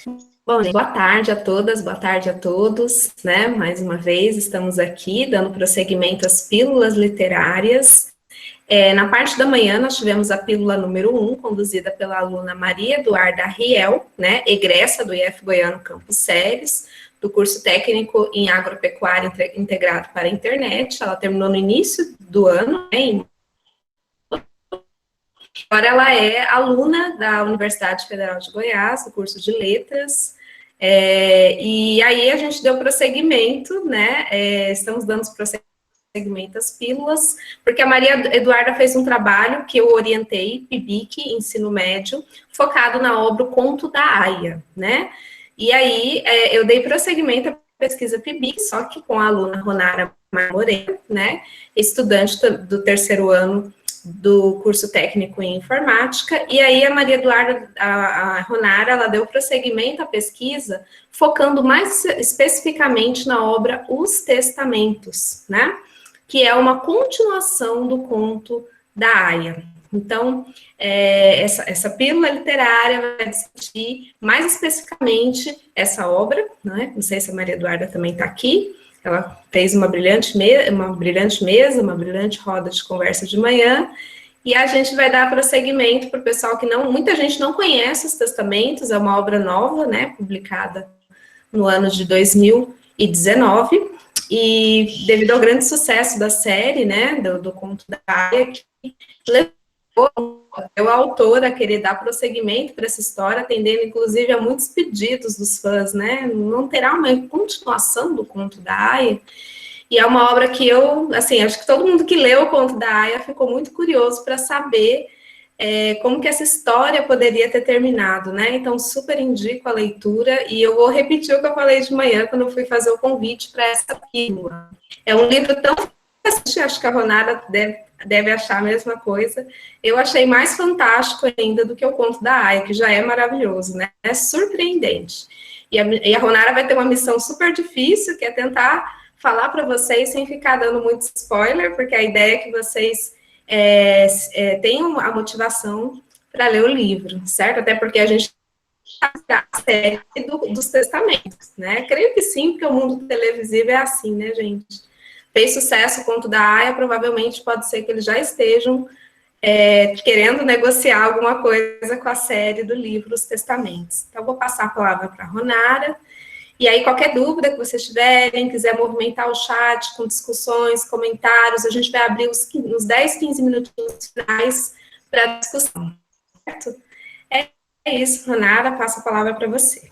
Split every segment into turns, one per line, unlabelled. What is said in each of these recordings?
Bom, gente, boa tarde a todas, boa tarde a todos, né? Mais uma vez estamos aqui dando prosseguimento às pílulas literárias. Na parte da manhã nós tivemos a pílula número 1, conduzida pela aluna Maria Eduarda Riel, né? Egressa do IF Goiano Campus Ceres, do curso técnico em agropecuária integrado para a internet. Ela terminou no início do ano, né? Agora ela é aluna da Universidade Federal de Goiás, do curso de Letras, e aí a gente deu prosseguimento, né? Estamos dando prosseguimento às pílulas, porque a Maria Eduarda fez um trabalho que eu orientei, PIBIC, ensino médio, focado na obra O Conto da Aia, né? E aí eu dei prosseguimento à pesquisa PIBIC, só que com a aluna Ronara Moreira, né? Estudante do terceiro ano do curso técnico em informática, e aí a Maria Eduarda, a Ronara, ela deu prosseguimento à pesquisa, focando mais especificamente na obra Os Testamentos, né? Que é uma continuação do conto da Aia. Então, essa pílula literária vai discutir mais especificamente essa obra, né? Não sei se a Maria Eduarda também está aqui. Ela fez uma brilhante mesa, uma brilhante roda de conversa de manhã, e a gente vai dar prosseguimento para o pessoal que muita gente não conhece os Testamentos, é uma obra nova, né, publicada no ano de 2019, e devido ao grande sucesso da série, né, do Conto da Aia, que levou o autor a querer dar prosseguimento para essa história, atendendo inclusive a muitos pedidos dos fãs, né? Não terá uma continuação do Conto da Aia? E é uma obra que eu, assim, acho que todo mundo que leu o Conto da Aia ficou muito curioso para saber como que essa história poderia ter terminado, né? Então, super indico a leitura, e eu vou repetir o que eu falei de manhã, quando eu fui fazer o convite para essa pílula. É um livro tão interessante, acho que a Ronara deve achar a mesma coisa. Eu achei mais fantástico ainda do que o Conto da Aia, que já é maravilhoso, né? É surpreendente. E a Ronara vai ter uma missão super difícil, que é tentar falar para vocês sem ficar dando muito spoiler, porque a ideia é que vocês tenham a motivação para ler o livro, certo? Até porque a gente está a série dos testamentos, né? Creio que sim, porque o mundo televisivo é assim, né, gente? Fez sucesso o Conto da Aia, provavelmente pode ser que eles já estejam querendo negociar alguma coisa com a série do livro Os Testamentos. Então, vou passar a palavra para a Ronara, e aí qualquer dúvida que vocês tiverem, quiser movimentar o chat com discussões, comentários, a gente vai abrir uns 10, 15 minutinhos finais para discussão, certo? É isso, Ronara, passo a palavra para você.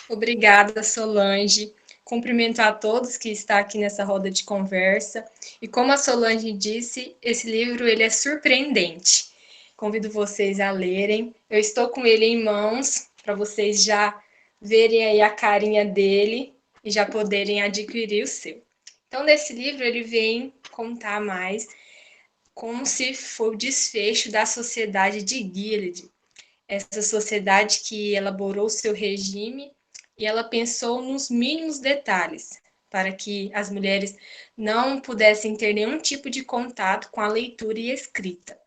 Obrigada, Solange. Cumprimento a todos que estão aqui nessa roda de conversa. E como a Solange disse, esse livro ele é surpreendente. Convido vocês a lerem. Eu estou com ele em mãos, para vocês já verem aí a carinha dele e já poderem adquirir o seu. Então, nesse livro, ele vem contar mais como se for o desfecho da sociedade de Gilead, essa sociedade que elaborou o seu regime e ela pensou nos mínimos detalhes para que as mulheres não pudessem ter nenhum tipo de contato com a leitura e escrita.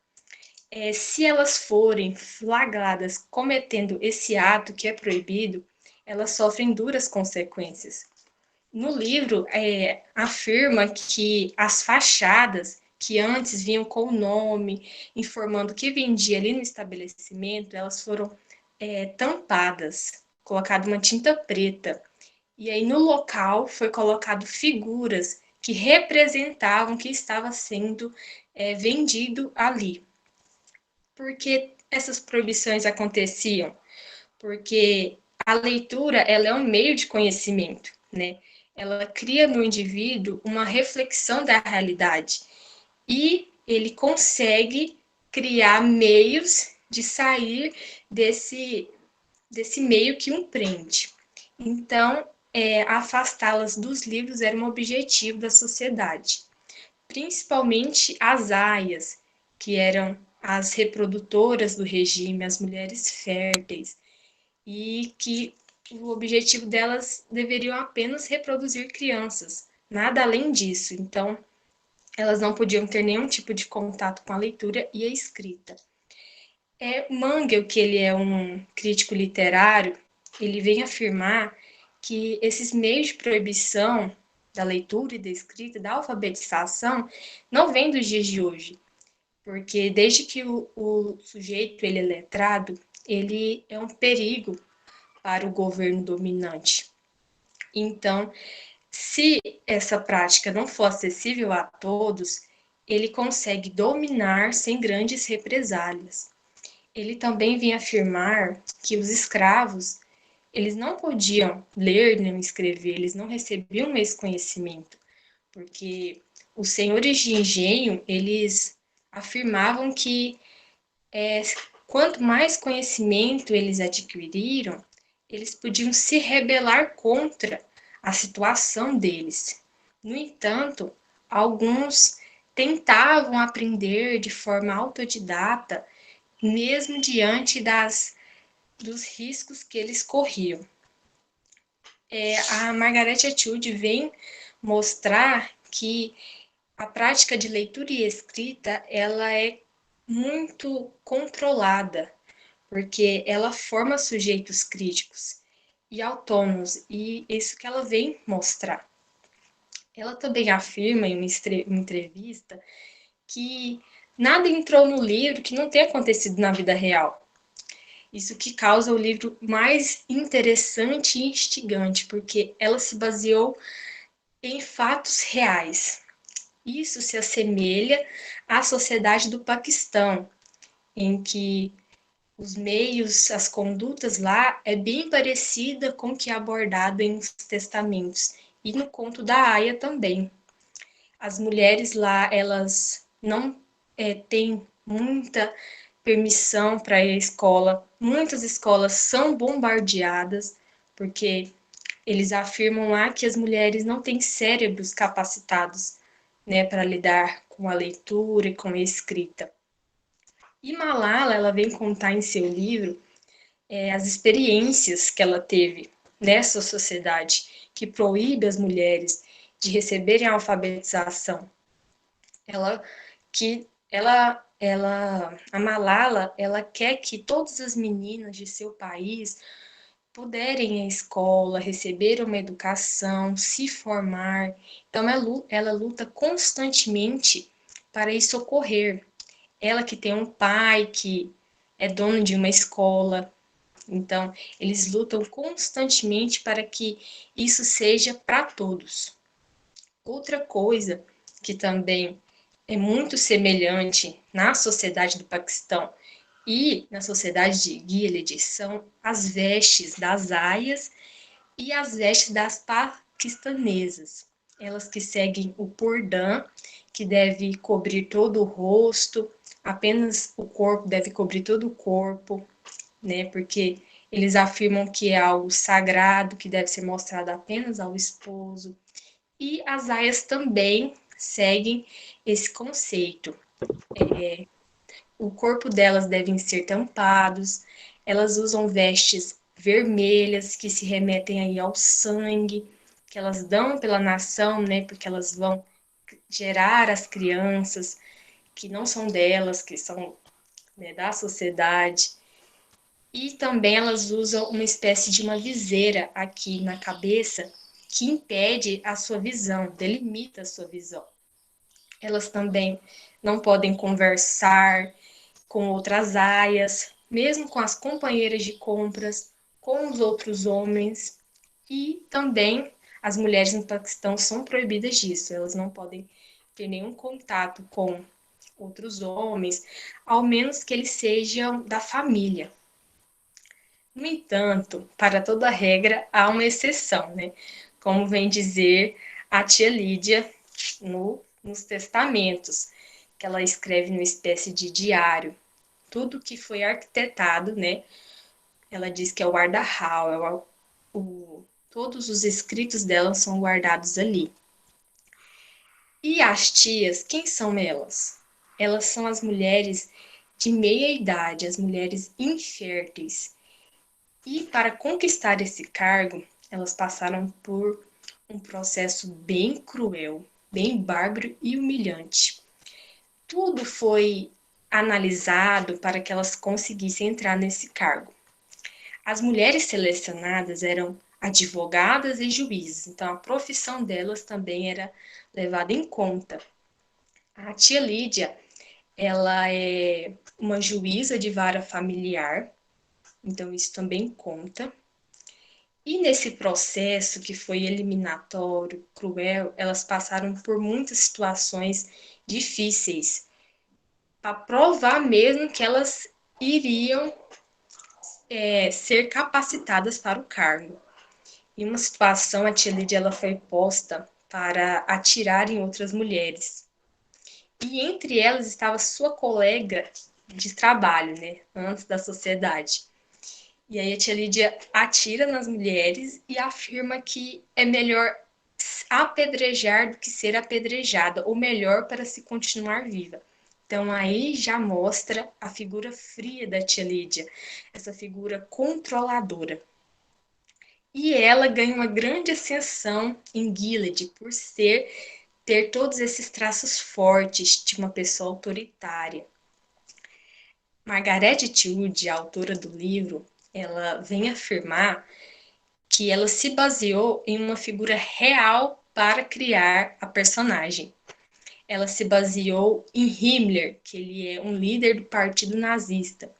Se elas forem flagradas cometendo esse ato que é proibido, elas sofrem duras consequências. No livro, afirma que as fachadas que antes vinham com o nome, informando que vendia ali no estabelecimento, elas foram tampadas, colocada uma tinta preta. E aí no local foi colocado figuras que representavam que estava sendo vendido ali. Por que essas proibições aconteciam? Porque a leitura ela é um meio de conhecimento, né? Ela cria no indivíduo uma reflexão da realidade e ele consegue criar meios de sair desse meio que um prende. Então, afastá-las dos livros era um objetivo da sociedade, principalmente as aias, que eram as reprodutoras do regime, as mulheres férteis, e que o objetivo delas deveriam apenas reproduzir crianças, nada além disso. Então, elas não podiam ter nenhum tipo de contato com a leitura e a escrita. Mangel, que ele é um crítico literário, ele vem afirmar que esses meios de proibição da leitura e da escrita, da alfabetização, não vêm dos dias de hoje, porque desde que o sujeito ele é letrado, ele é um perigo para o governo dominante. Então, se essa prática não for acessível a todos, ele consegue dominar sem grandes represálias. Ele também vem afirmar que os escravos, eles não podiam ler nem escrever, eles não recebiam esse conhecimento, porque os senhores de engenho, eles afirmavam que quanto mais conhecimento eles adquiriram, eles podiam se rebelar contra a situação deles. No entanto, alguns tentavam aprender de forma autodidata, mesmo diante dos riscos que eles corriam. A Margaret Atwood vem mostrar que a prática de leitura e escrita ela é muito controlada, porque ela forma sujeitos críticos e autônomos, e isso que ela vem mostrar. Ela também afirma em uma entrevista que nada entrou no livro que não tenha acontecido na vida real. Isso que causa o livro mais interessante e instigante, porque ela se baseou em fatos reais. Isso se assemelha à sociedade do Paquistão, em que os meios, as condutas lá é bem parecida com o que é abordado em Os Testamentos e no conto da Aya também. As mulheres lá, elas não têm muita permissão para ir à escola. Muitas escolas são bombardeadas, porque eles afirmam lá que as mulheres não têm cérebros capacitados, né, para lidar com a leitura e com a escrita. E Malala, ela vem contar em seu livro as experiências que ela teve nessa sociedade que proíbe as mulheres de receberem a alfabetização. A Malala, ela quer que todas as meninas de seu país puderem ir à escola, receber uma educação, se formar. Então, ela luta constantemente para isso ocorrer. Ela que tem um pai que é dono de uma escola, então eles lutam constantemente para que isso seja para todos. Outra coisa que também é muito semelhante na sociedade do Paquistão e na sociedade de Gilead são as vestes das aias e as vestes das paquistanesas. Elas que seguem o purdã, que deve cobrir todo o rosto, apenas o corpo deve cobrir todo o corpo, né? Porque eles afirmam que é algo sagrado, que deve ser mostrado apenas ao esposo. E as aias também seguem esse conceito. O corpo delas devem ser tampados, elas usam vestes vermelhas que se remetem aí ao sangue que elas dão pela nação, né? Porque elas vão gerar as crianças que não são delas, que são, né, da sociedade. E também elas usam uma espécie de uma viseira aqui na cabeça que impede a sua visão, delimita a sua visão. Elas também não podem conversar com outras aias, mesmo com as companheiras de compras, com os outros homens, e também as mulheres no Paquistão são proibidas disso, elas não podem ter nenhum contato com outros homens, ao menos que eles sejam da família. No entanto, para toda regra há uma exceção, né? Como vem dizer a tia Lídia nos testamentos, que ela escreve numa espécie de diário. Tudo que foi arquitetado, né? Ela diz que é o Ardahal, todos os escritos dela são guardados ali. E as tias, quem são elas? Elas são as mulheres de meia idade, as mulheres inférteis. E para conquistar esse cargo, elas passaram por um processo bem cruel, bem bárbaro e humilhante. Tudo foi analisado para que elas conseguissem entrar nesse cargo. As mulheres selecionadas eram advogadas e juízes, então a profissão delas também era levada em conta. A tia Lídia, ela é uma juíza de vara familiar, então isso também conta. E nesse processo que foi eliminatório, cruel, elas passaram por muitas situações difíceis para provar mesmo que elas iriam ser capacitadas para o cargo. Em uma situação, a tia Lídia ela foi posta para atirar em outras mulheres. E entre elas estava sua colega de trabalho, né, antes da sociedade. E aí a tia Lídia atira nas mulheres e afirma que é melhor apedrejar do que ser apedrejada, ou melhor, para se continuar viva. Então aí já mostra a figura fria da tia Lídia, essa figura controladora. E ela ganha uma grande ascensão em Gilead por ter todos esses traços fortes de uma pessoa autoritária. Margaret Atwood, a autora do livro, ela vem afirmar que ela se baseou em uma figura real para criar a personagem. Ela se baseou em Himmler, que ele é um líder do partido nazista.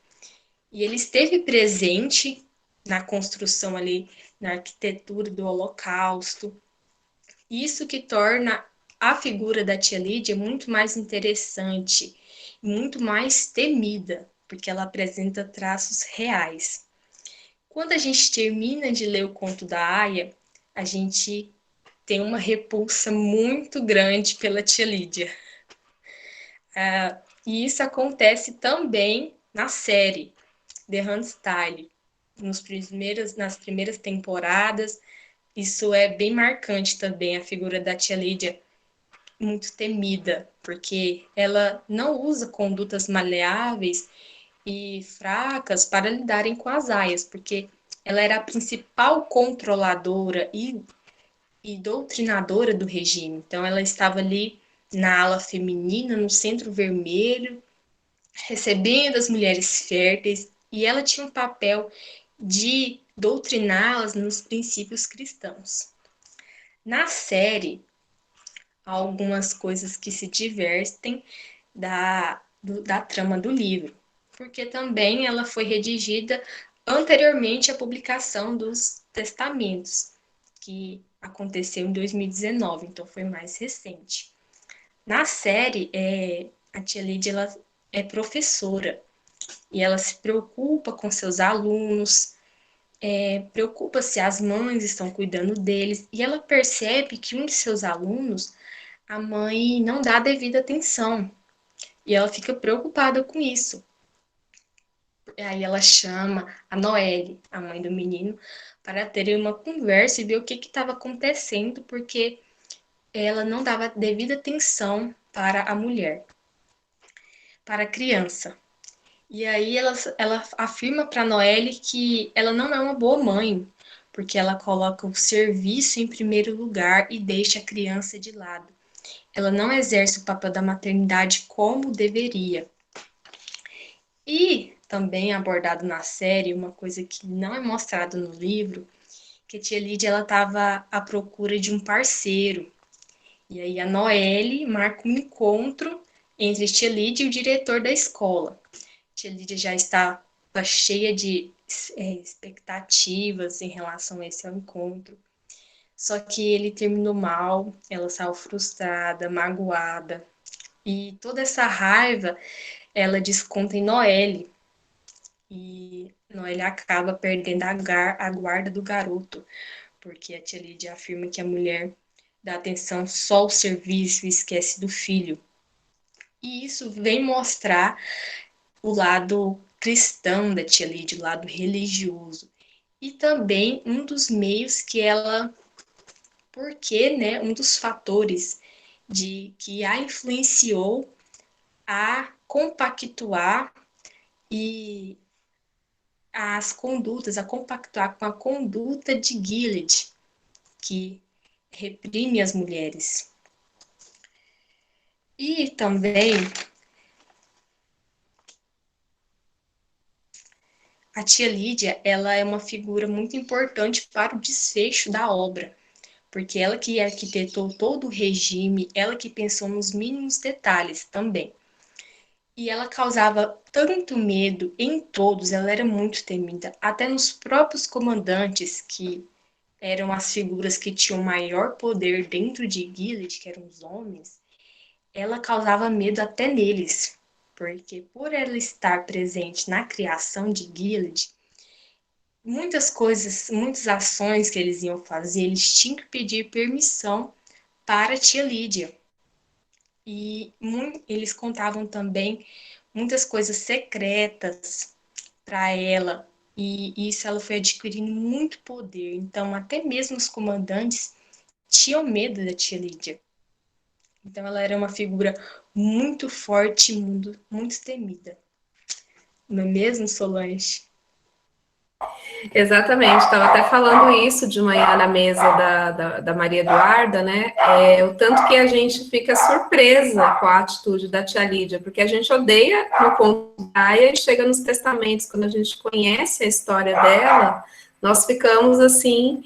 E ele esteve presente na construção ali, na arquitetura do Holocausto. Isso que torna a figura da tia Lídia muito mais interessante, muito mais temida, porque ela apresenta traços reais. Quando a gente termina de ler o conto da Aya, a gente tem uma repulsa muito grande pela tia Lídia. E isso acontece também na série The Handstyle. Nas primeiras temporadas, isso é bem marcante também, a figura da tia Lídia, muito temida, porque ela não usa condutas maleáveis e fracas para lidarem com as aias, porque ela era a principal controladora e doutrinadora do regime. Então, ela estava ali na ala feminina, no centro vermelho, recebendo as mulheres férteis, e ela tinha um papel de doutriná-las nos princípios cristãos. Na série, há algumas coisas que se divertem da trama do livro, porque também ela foi redigida anteriormente à publicação dos testamentos, que aconteceu em 2019, então foi mais recente. Na série, a tia Lídia ela é professora e ela se preocupa com seus alunos, preocupa se as mães estão cuidando deles, e ela percebe que um de seus alunos, a mãe não dá a devida atenção, e ela fica preocupada com isso. Aí ela chama a Noelle, a mãe do menino, para terem uma conversa e ver o que estava acontecendo, porque ela não dava devida atenção para a mulher, para a criança. E aí ela afirma para a Noelle que ela não é uma boa mãe, porque ela coloca o serviço em primeiro lugar e deixa a criança de lado. Ela não exerce o papel da maternidade como deveria. E também abordado na série, uma coisa que não é mostrado no livro, que a tia Lídia ela estava à procura de um parceiro. E aí a Noelle marca um encontro entre a tia Lídia e o diretor da escola. A tia Lídia já estava cheia de expectativas em relação a esse encontro. Só que ele terminou mal, ela saiu frustrada, magoada. E toda essa raiva ela desconta em Noelle. E Noelle acaba perdendo a guarda do garoto, porque a tia Lídia afirma que a mulher dá atenção só ao serviço e esquece do filho. E isso vem mostrar o lado cristão da tia Lídia, o lado religioso. E também um dos meios que ela, porque, né, um dos fatores de que a influenciou a compactuar e as condutas, a compactuar com a conduta de Gilead, que reprime as mulheres. E também a tia Lídia, ela é uma figura muito importante para o desfecho da obra, porque ela que arquitetou todo o regime, ela que pensou nos mínimos detalhes também. E ela causava tanto medo em todos, ela era muito temida, até nos próprios comandantes, que eram as figuras que tinham maior poder dentro de Gilead, que eram os homens, ela causava medo até neles, porque por ela estar presente na criação de Gilead, muitas coisas, muitas ações que eles iam fazer, eles tinham que pedir permissão para a tia Lídia. E eles contavam também muitas coisas secretas para ela, e isso ela foi adquirindo muito poder. Então, até mesmo os comandantes tinham medo da tia Lídia. Então, ela era uma figura muito forte, muito temida. Não é mesmo, Solange?
Exatamente, estava até falando isso de manhã na mesa da Maria Eduarda, né? O tanto que a gente fica surpresa com a atitude da tia Lídia, porque a gente odeia no conto da Aya e chega nos testamentos, quando a gente conhece a história dela, nós ficamos assim,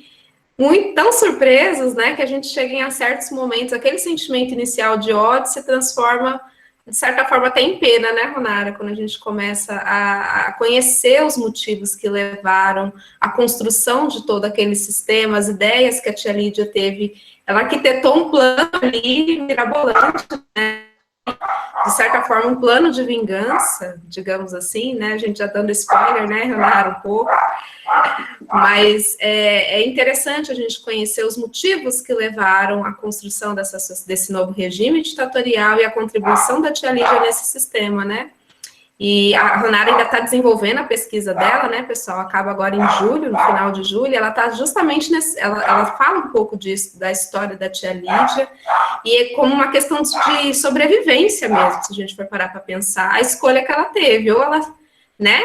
muito tão surpresos, né? Que a gente chega em certos momentos, aquele sentimento inicial de ódio se transforma de certa forma, até em pena, né, Ronara, quando a gente começa a conhecer os motivos que levaram à construção de todo aquele sistema, as ideias que a tia Lídia teve. Ela arquitetou um plano ali mirabolante, né? De certa forma, um plano de vingança, digamos assim, né? A gente já dando spoiler, né, Ronara, um pouco. Mas é interessante a gente conhecer os motivos que levaram à construção desse novo regime ditatorial e a contribuição da tia Lídia nesse sistema, né? E a Ronara ainda está desenvolvendo a pesquisa dela, né, pessoal? Acaba agora em julho, no final de julho. Ela está justamente nesse. Ela fala um pouco disso, da história da tia Lídia, e é como uma questão de sobrevivência mesmo, se a gente for parar para pensar, a escolha que ela teve, ou ela, né,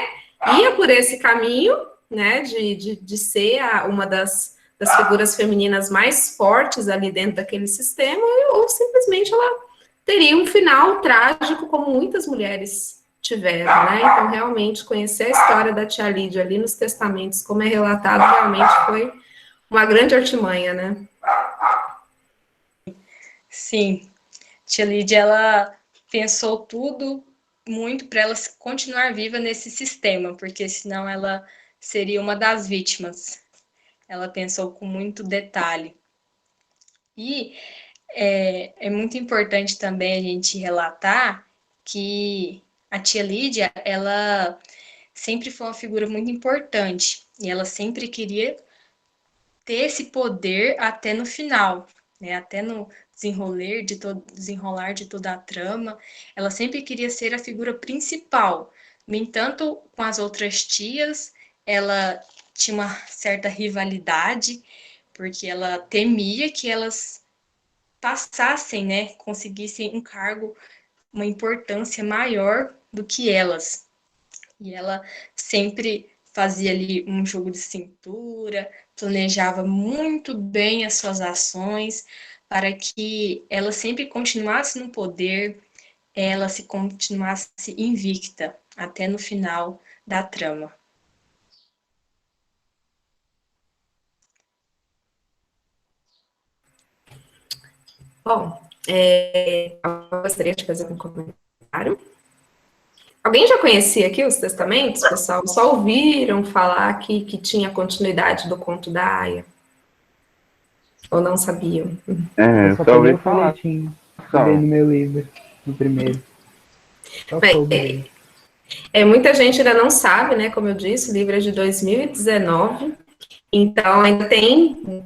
ia por esse caminho, né, de ser uma das figuras femininas mais fortes ali dentro daquele sistema, ou simplesmente ela teria um final trágico, como muitas mulheres tiveram, né? Então, realmente, conhecer a história da tia Lídia ali nos testamentos, como é relatado, realmente foi uma grande artimanha, né?
Sim, tia Lídia, ela pensou tudo muito para ela continuar viva nesse sistema, porque senão ela seria uma das vítimas. Ela pensou com muito detalhe. E é muito importante também a gente relatar que a tia Lídia, ela sempre foi uma figura muito importante, e ela sempre queria ter esse poder até no final, né? Até no desenrolar de toda a trama, ela sempre queria ser a figura principal. No entanto, com as outras tias, ela tinha uma certa rivalidade, porque ela temia que elas passassem, né, conseguissem um cargo, uma importância maior do que elas. E ela sempre fazia ali um jogo de cintura, planejava muito bem as suas ações para que ela sempre continuasse no poder, ela se continuasse invicta até no final da trama.
Bom, eu gostaria de fazer um comentário. Alguém já conhecia aqui os testamentos, pessoal? Só ouviram falar que tinha continuidade do conto da Aya? Ou não sabiam?
Eu só peguei o folhetim que
Só.
veio no meu livro, no primeiro. Só soube dele.
Muita gente ainda não sabe, né? Como eu disse, o livro é de 2019, então ainda tem,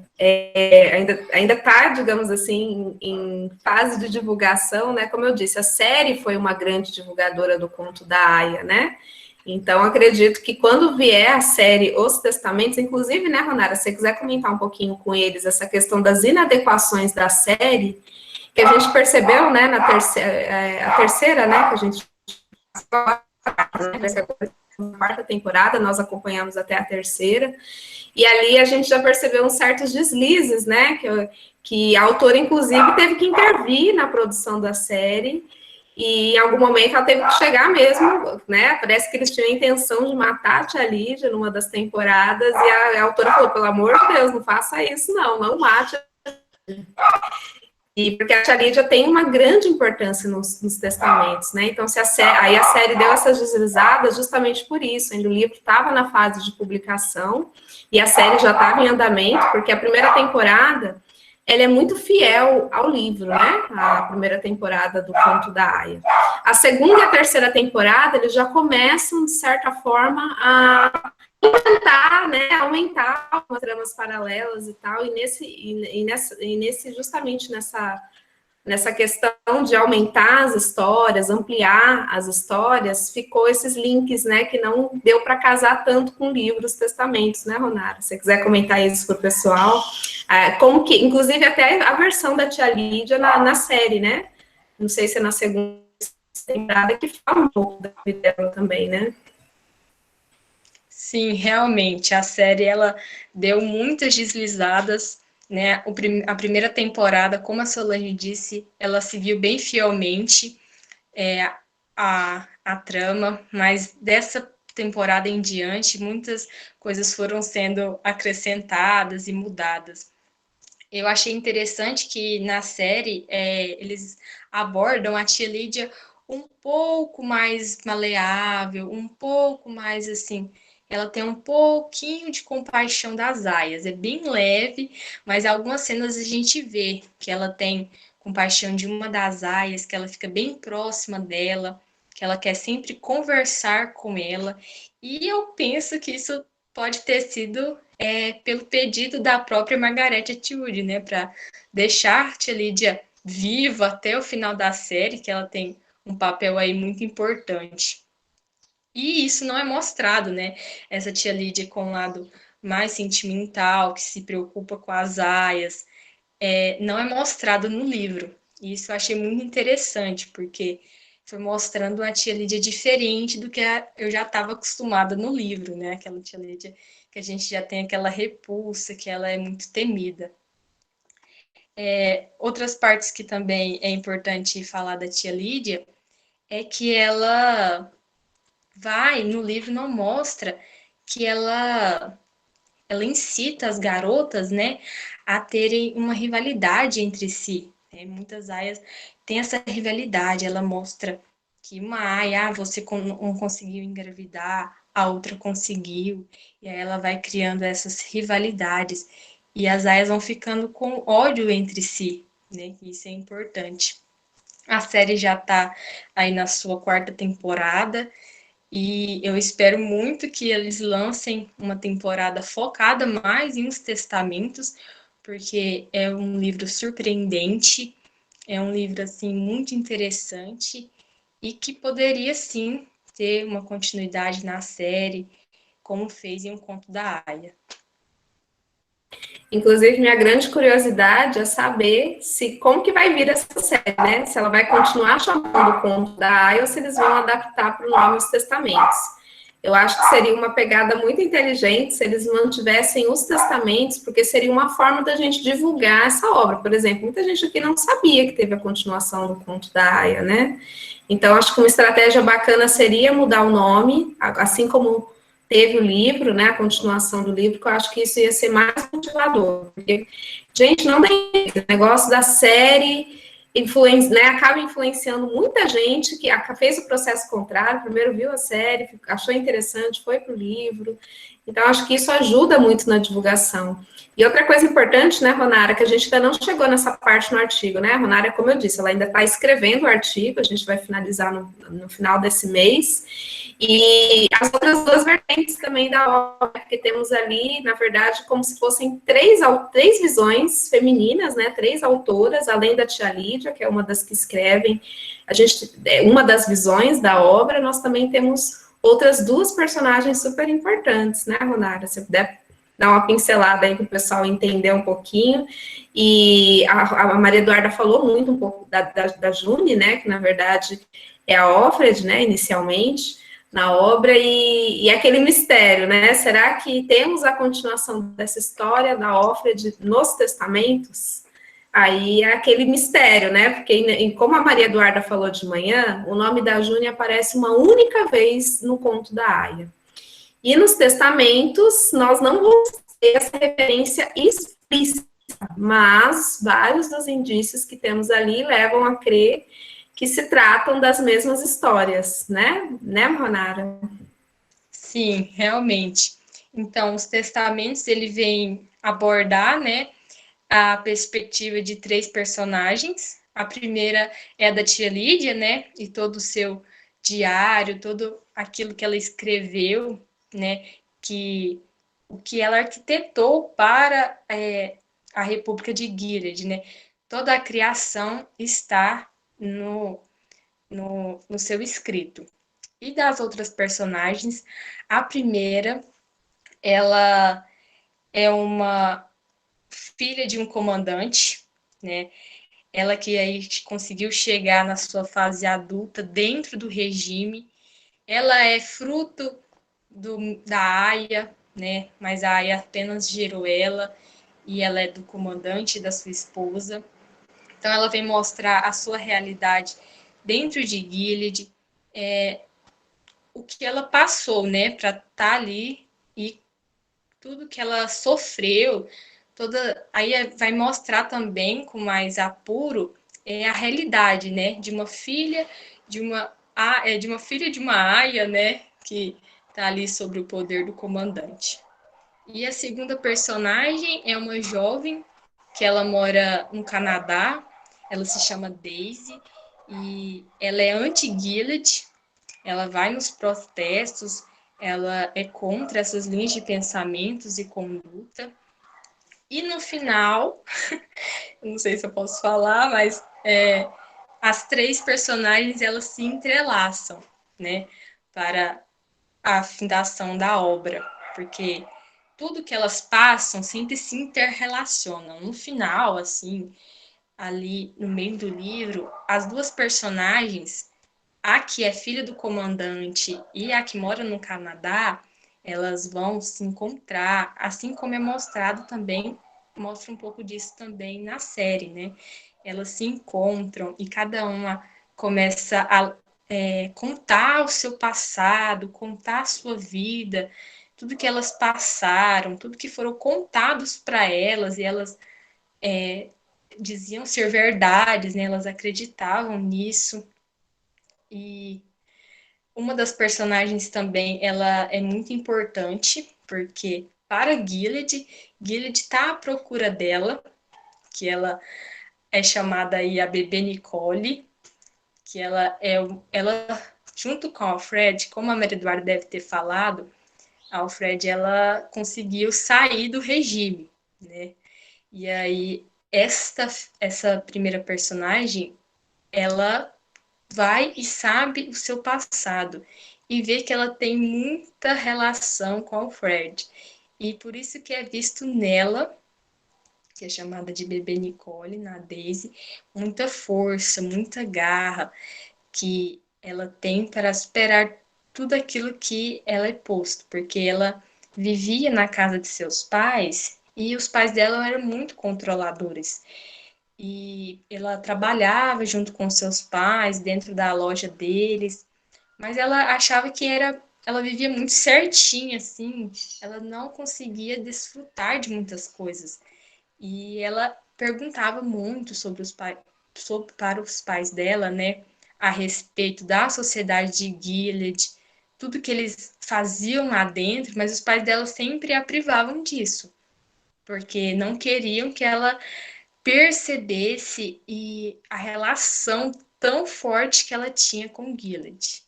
ainda está, digamos assim, em fase de divulgação, né? Como eu disse, a série foi uma grande divulgadora do conto da Aya, né? Então, acredito que quando vier a série Os Testamentos, inclusive, né, Ronara, se você quiser comentar um pouquinho com eles essa questão das inadequações da série, que a gente percebeu, né, na terceira, né, que a gente na quarta temporada, nós acompanhamos até a terceira, e ali a gente já percebeu uns certos deslizes, né, que a autora, inclusive, teve que intervir na produção da série, e em algum momento ela teve que chegar mesmo, né? Parece que eles tinham a intenção de matar a tia Lídia numa das temporadas, e a autora falou, pelo amor de Deus, não faça isso, não mate. E porque a tia Lídia tem uma grande importância nos testamentos, né? Então, aí a série deu essas deslizadas justamente por isso. Ainda o livro estava na fase de publicação e a série já estava em andamento, porque a primeira temporada ela é muito fiel ao livro, né? A primeira temporada do Conto da Aia. A segunda e a terceira temporada, eles já começam, de certa forma, a tentar, né, aumentar as tramas paralelas e tal, justamente nessa questão de aumentar as histórias, ampliar as histórias, ficou esses links, né, que não deu para casar tanto com livros, testamentos, né, Ronara? Se você quiser comentar isso para o pessoal, como que, inclusive até a versão da tia Lídia na série, né? Não sei se é na segunda temporada que fala um pouco da vida dela também, né?
Sim, realmente, a série, ela deu muitas deslizadas, né? A primeira temporada, como a Solange disse, ela seguiu bem fielmente a trama, mas dessa temporada em diante, muitas coisas foram sendo acrescentadas e mudadas. Eu achei interessante que na série eles abordam a tia Lídia um pouco mais maleável, um pouco mais assim. Ela tem um pouquinho de compaixão das aias, é bem leve, mas algumas cenas a gente vê que ela tem compaixão de uma das aias, que ela fica bem próxima dela, que ela quer sempre conversar com ela. E eu penso que isso pode ter sido pelo pedido da própria Margaret Atwood, né, para deixar a tia Lídia viva até o final da série, que ela tem um papel aí muito importante. E isso não é mostrado, né? Essa tia Lídia com um lado mais sentimental, que se preocupa com as aias, não é mostrado no livro. E isso eu achei muito interessante, porque foi mostrando uma tia Lídia diferente do que eu já estava acostumada no livro, né? Aquela tia Lídia que a gente já tem aquela repulsa, que ela é muito temida. Outras partes que também é importante falar da tia Lídia é que ela no livro não mostra que ela incita as garotas, né, a terem uma rivalidade entre si. Né? Muitas aias têm essa rivalidade, ela mostra que uma aia, você não conseguiu engravidar, a outra conseguiu, e aí ela vai criando essas rivalidades, e as aias vão ficando com ódio entre si, né, isso é importante. A série já está aí na sua 4ª temporada, e eu espero muito que eles lancem uma temporada focada mais em os testamentos, porque é um livro surpreendente, é um livro assim muito interessante e que poderia sim ter uma continuidade na série, como fez em Um Conto da Aia.
Inclusive, minha grande curiosidade é saber como que vai vir essa série, né? Se ela vai continuar chamando o Conto da Aia ou se eles vão adaptar para o nome Os Testamentos. Eu acho que seria uma pegada muito inteligente se eles mantivessem os testamentos, porque seria uma forma da gente divulgar essa obra. Por exemplo, muita gente aqui não sabia que teve a continuação do Conto da Aia, né? Então, acho que uma estratégia bacana seria mudar o nome, assim como teve o livro, né, a continuação do livro, que eu acho que isso ia ser mais motivador. Porque, gente, não tem negócio da série, né, acaba influenciando muita gente que fez o processo contrário, primeiro viu a série, achou interessante, foi para o livro. Então, acho que isso ajuda muito na divulgação. E outra coisa importante, né, Ronara, que a gente ainda não chegou nessa parte no artigo, né? A Ronara, como eu disse, ela ainda está escrevendo o artigo, a gente vai finalizar no final desse mês. E as outras 2 vertentes também da obra, que temos ali, na verdade, como se fossem 3 visões femininas, né? 3 autoras, além da tia Lídia, que é uma das que escrevem, uma das visões da obra, nós também temos outras 2 personagens super importantes, né, Ronara? Se puder dar uma pincelada aí para o pessoal entender um pouquinho. E a Maria Eduarda falou muito um pouco da June, né, que na verdade é a Offred, né, inicialmente, na obra, e aquele mistério, né, será que temos a continuação dessa história da Offred nos testamentos? Aí é aquele mistério, né? Porque como a Maria Eduarda falou de manhã, o nome da Júnia aparece uma única vez no conto da Aya. E nos testamentos, nós não vamos ter essa referência explícita, mas vários dos indícios que temos ali levam a crer que se tratam das mesmas histórias, né? Né, Ronara?
Sim, realmente. Então, os testamentos, ele vem abordar, né, a perspectiva de 3 personagens. A primeira é a da tia Lídia, né, e todo o seu diário, todo aquilo que ela escreveu, né, o que ela arquitetou para a República de Gilead, né. Toda a criação está no seu escrito. E das outras personagens, a primeira, ela é uma filha de um comandante, né? Ela que aí conseguiu chegar na sua fase adulta dentro do regime. Ela é fruto da Aya, né? Mas a Aya apenas gerou ela e ela é do comandante da sua esposa. Então ela vem mostrar a sua realidade dentro de Gilead, o que ela passou, né, para estar ali e tudo que ela sofreu, aí vai mostrar também com mais apuro a realidade, né, de uma filha de uma aia, né, que está ali sobre o poder do comandante. E a segunda personagem é uma jovem que ela mora no Canadá, ela se chama Daisy e ela é anti-Gilead, ela vai nos protestos, ela é contra essas linhas de pensamentos e conduta. E no final, não sei se eu posso falar, mas as 3 personagens elas se entrelaçam, né, para a fundação da obra, porque tudo que elas passam sempre se interrelacionam. No final, assim, ali no meio do livro, as 2 personagens, a que é filha do comandante e a que mora no Canadá, elas vão se encontrar, assim como é mostrado também, mostra um pouco disso também na série, né? Elas se encontram e cada uma começa a contar o seu passado, contar a sua vida, tudo que elas passaram, tudo que foram contados para elas, e elas diziam ser verdades, né? Elas acreditavam nisso. E uma das personagens também, ela é muito importante, porque para Gilead está à procura dela, que ela é chamada aí a bebê Nicole, que ela junto com a Alfred, como a Maria Eduarda deve ter falado, a Alfred, ela conseguiu sair do regime, né? E aí, essa primeira personagem, ela vai e sabe o seu passado e vê que ela tem muita relação com o Fred. E por isso que é visto nela, que é chamada de bebê Nicole, na Daisy, muita força, muita garra que ela tem para superar tudo aquilo que ela é posto, porque ela vivia na casa de seus pais e os pais dela eram muito controladores. E ela trabalhava junto com seus pais dentro da loja deles, mas ela achava que ela vivia muito certinha, assim, ela não conseguia desfrutar de muitas coisas. E ela perguntava muito para os pais dela, né, a respeito da sociedade de Gilead, tudo que eles faziam lá dentro, mas os pais dela sempre a privavam disso, porque não queriam que ela percebesse a relação tão forte que ela tinha com Gilead.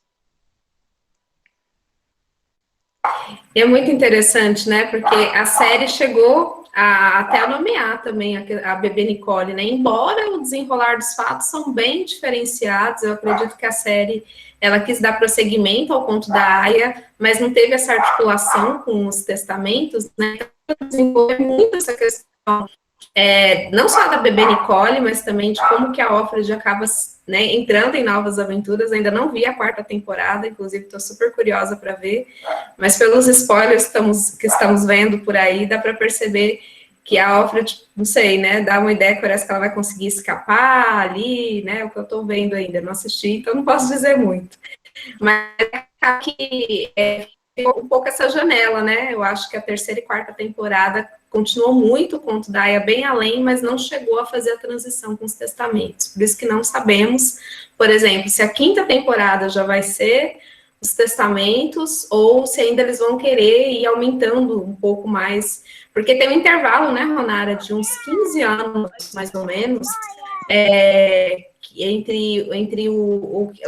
E é muito interessante, né? Porque a série chegou até a nomear também a bebê Nicole, né? Embora o desenrolar dos fatos são bem diferenciados, eu acredito que a série ela quis dar prosseguimento ao conto da Aya, mas não teve essa articulação com os testamentos, né? Então, desenvolveu muito essa questão, não só da bebê Nicole, mas também de como que a Offred acaba, né, entrando em novas aventuras. Ainda não vi a 4ª temporada, inclusive estou super curiosa para ver, mas pelos spoilers que estamos vendo por aí, dá para perceber que a Offred, não sei, né, dá uma ideia que parece que ela vai conseguir escapar ali, né, o que eu tô vendo ainda, não assisti, então não posso dizer muito. Mas aqui ficou um pouco essa janela, né, eu acho que a terceira e quarta temporada continuou muito o conto da Aya bem além, mas não chegou a fazer a transição com os testamentos, por isso que não sabemos, por exemplo, se a quinta temporada já vai ser os testamentos, ou se ainda eles vão querer ir aumentando um pouco mais, porque tem um intervalo, né, Ronara, de uns 15 anos, mais ou menos, entre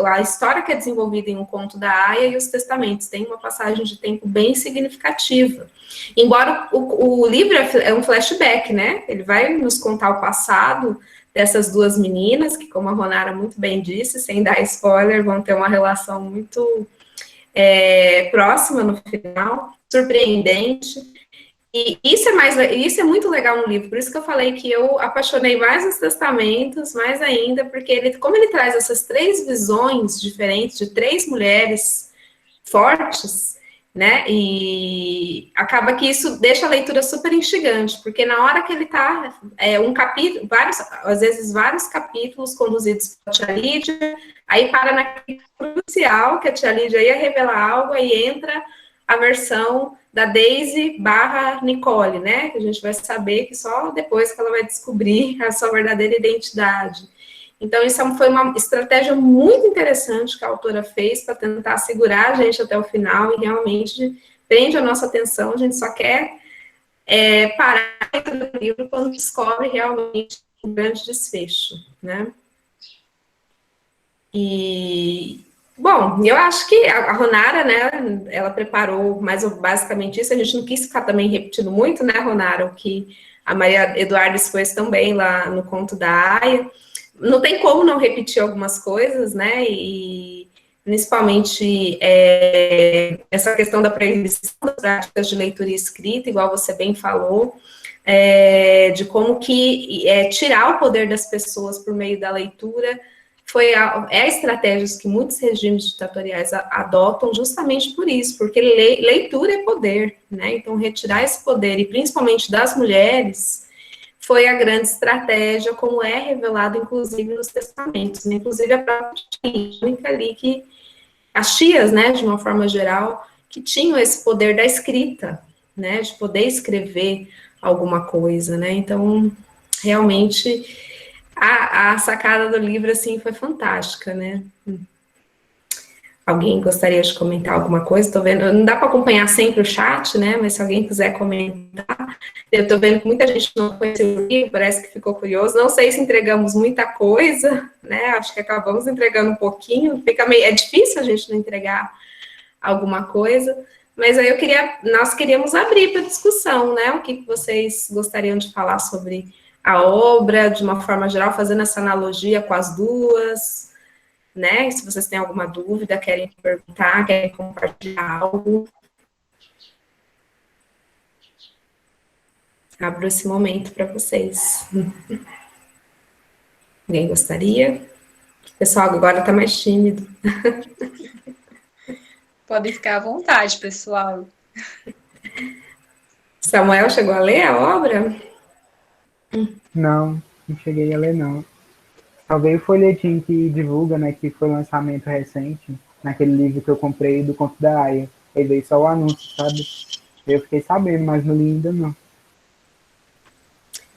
a história que é desenvolvida em um conto da Aya e os testamentos, tem uma passagem de tempo bem significativa. Embora o livro é um flashback, né, ele vai nos contar o passado dessas duas meninas, que como a Ronara muito bem disse, sem dar spoiler, vão ter uma relação muito próxima no final, surpreendente. E isso é muito legal no livro, por isso que eu falei que eu apaixonei mais nos testamentos, mais ainda, porque como ele traz essas três visões diferentes de três mulheres fortes, né, e acaba que isso deixa a leitura super instigante, porque na hora que ele tá, um capítulo, às vezes vários capítulos conduzidos pela tia Lídia, aí para naquele crucial, que a tia Lídia ia revelar algo, aí entra a versão da Daisy / Nicole, né, que a gente vai saber que só depois que ela vai descobrir a sua verdadeira identidade. Então, isso foi uma estratégia muito interessante que a autora fez para tentar segurar a gente até o final e realmente prende a nossa atenção. A gente só quer parar o livro quando descobre realmente um grande desfecho, né? E, bom, eu acho que a Ronara, né, ela preparou basicamente isso. A gente não quis ficar também repetindo muito, né, Ronara, o que a Maria Eduarda expôs também lá no conto da Aya. Não tem como não repetir algumas coisas, né, e principalmente essa questão da proibição das práticas de leitura e escrita, igual você bem falou, de como que tirar o poder das pessoas por meio da leitura é estratégias que muitos regimes ditatoriais adotam justamente por isso, porque leitura é poder, né, então retirar esse poder, e principalmente das mulheres, foi a grande estratégia, como é revelado, inclusive, nos testamentos, né? Inclusive a própria tia ali, que as tias, né, de uma forma geral, que tinham esse poder da escrita, né, de poder escrever alguma coisa, né, então, realmente, a sacada do livro, assim, foi fantástica, né. Alguém gostaria de comentar alguma coisa? Estou vendo, não dá para acompanhar sempre o chat, né? Mas se alguém quiser comentar, eu estou vendo que muita gente não conheceu o livro, parece que ficou curioso. Não sei se entregamos muita coisa, né? Acho que acabamos entregando um pouquinho. É difícil a gente não entregar alguma coisa. Mas aí nós queríamos abrir para discussão, né? O que vocês gostariam de falar sobre a obra, de uma forma geral, fazendo essa analogia com as duas, né? Se vocês têm alguma dúvida, querem perguntar, querem compartilhar algo, abro esse momento para vocês. Alguém gostaria? O pessoal agora está mais tímido.
Podem ficar à vontade, pessoal.
Samuel chegou a ler a obra?
Não cheguei a ler, não. Só veio o folhetim que divulga, né, que foi lançamento recente, naquele livro que eu comprei do Conto da Aya. Aí veio só o anúncio, sabe? Eu fiquei sabendo, mas não li ainda, não.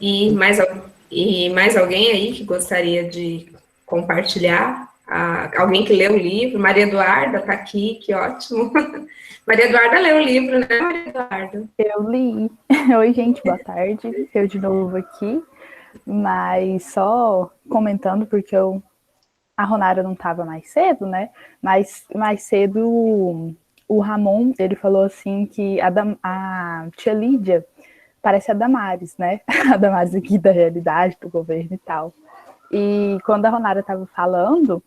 E mais alguém aí que gostaria de compartilhar? Alguém que leu o livro? Maria Eduarda está aqui, que ótimo. Maria Eduarda leu o livro, né, Maria Eduarda?
Eu li. Oi, gente, boa tarde. Eu de novo aqui. Mas só comentando, porque a Ronara não estava mais cedo, né? Mas mais cedo o Ramon, ele falou assim que a tia Lídia parece a Damares, né? A Damares aqui da realidade, do governo e tal. E quando a Ronara estava falando,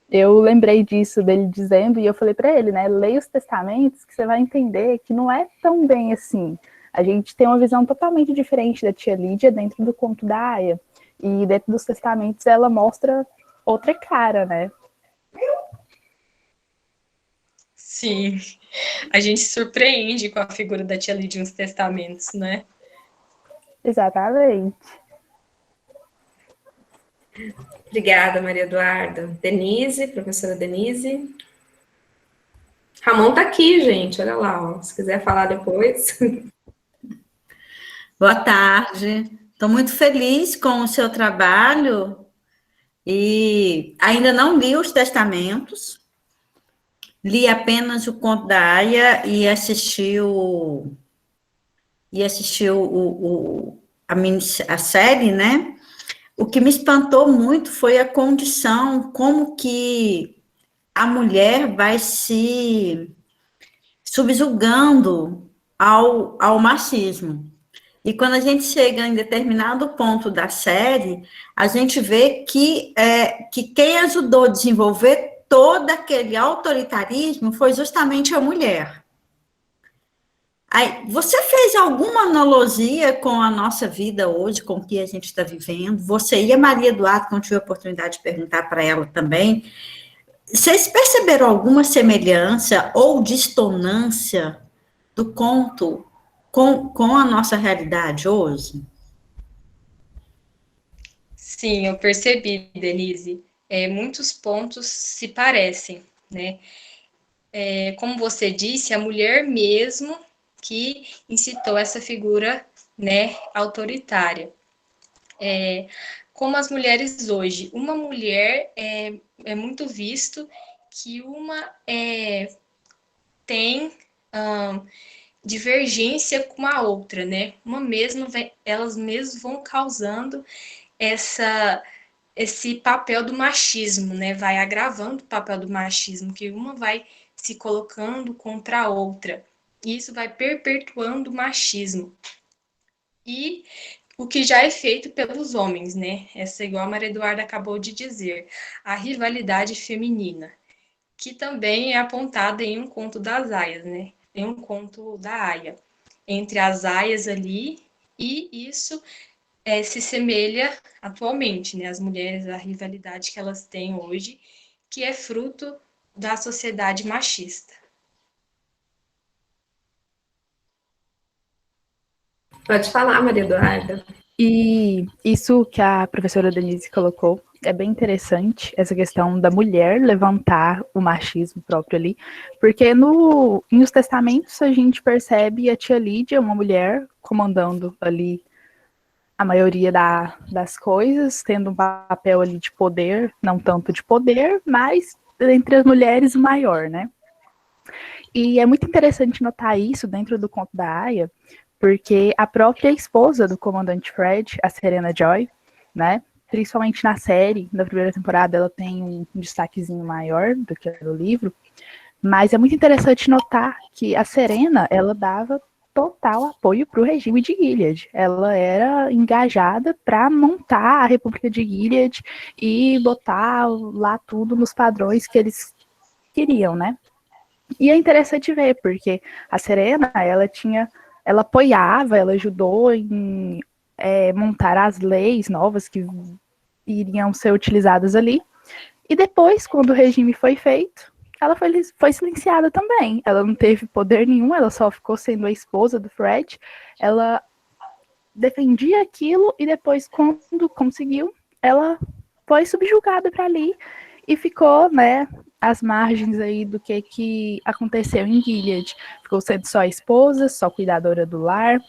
eu lembrei disso, dele dizendo, e eu falei para ele, né? Leia os testamentos que você vai entender que não é tão bem assim. A gente tem uma visão totalmente diferente da tia Lídia dentro do conto da Aya. E dentro dos testamentos ela mostra outra cara, né?
Sim, a gente se surpreende com a figura da tia Lídia nos testamentos, né?
Exatamente.
Obrigada, Maria Eduarda. Denise, professora Denise. Ramon tá aqui, gente, olha lá, ó, se quiser falar depois.
Boa tarde. Estou muito feliz com o seu trabalho e ainda não li os testamentos. Li apenas o Conto da Aia e assisti a série, né? O que me espantou muito foi a condição, como que a mulher vai se subjugando ao machismo. E quando a gente chega em determinado ponto da série, a gente vê que quem ajudou a desenvolver todo aquele autoritarismo foi justamente a mulher. Aí, você fez alguma analogia com a nossa vida hoje, com o que a gente está vivendo? Você e a Maria Eduarda, quando tive a oportunidade de perguntar para ela também, vocês perceberam alguma semelhança ou dissonância do conto com a nossa realidade hoje?
Sim, eu percebi, Denise. Muitos pontos se parecem, né? Como você disse, a mulher mesmo que incitou essa figura, né, autoritária. Como as mulheres hoje, uma mulher é muito visto que uma tem divergência com a outra, né? Elas mesmas vão causando esse papel do machismo, né? Vai agravando o papel do machismo, que uma vai se colocando contra a outra. E isso vai perpetuando o machismo. E o que já é feito pelos homens, né? Essa, igual a Maria Eduarda acabou de dizer, a rivalidade feminina, que também é apontada em um conto das aias, né? Em um conto da Aia, entre as aias ali, e isso se semelha atualmente, né? As mulheres, a rivalidade que elas têm hoje, que é fruto da sociedade machista.
Pode falar, Maria Eduarda.
E isso que a professora Denise colocou é bem interessante, essa questão da mulher levantar o machismo próprio ali, porque em Os Testamentos a gente percebe a tia Lídia, uma mulher, comandando ali a maioria das coisas, tendo um papel ali de poder, não tanto de poder, mas entre as mulheres o maior, né? E é muito interessante notar isso dentro do conto da Aia, porque a própria esposa do comandante Fred, a Serena Joy, né, principalmente na série, na primeira temporada, ela tem um destaquezinho maior do que no livro, mas é muito interessante notar que a Serena, ela dava total apoio para o regime de Gilead. Ela era engajada para montar a República de Gilead e botar lá tudo nos padrões que eles queriam, né? E é interessante ver, porque a Serena, ela apoiava, ela ajudou em montar as leis novas que iriam ser utilizadas ali. E depois, quando o regime foi feito, ela foi silenciada também. Ela não teve poder nenhum, ela só ficou sendo a esposa do Fred. Ela defendia aquilo e depois, quando conseguiu, ela foi subjugada para ali e ficou, né, às margens aí do que aconteceu em Gilead. Ficou sendo só a esposa, só cuidadora do lar,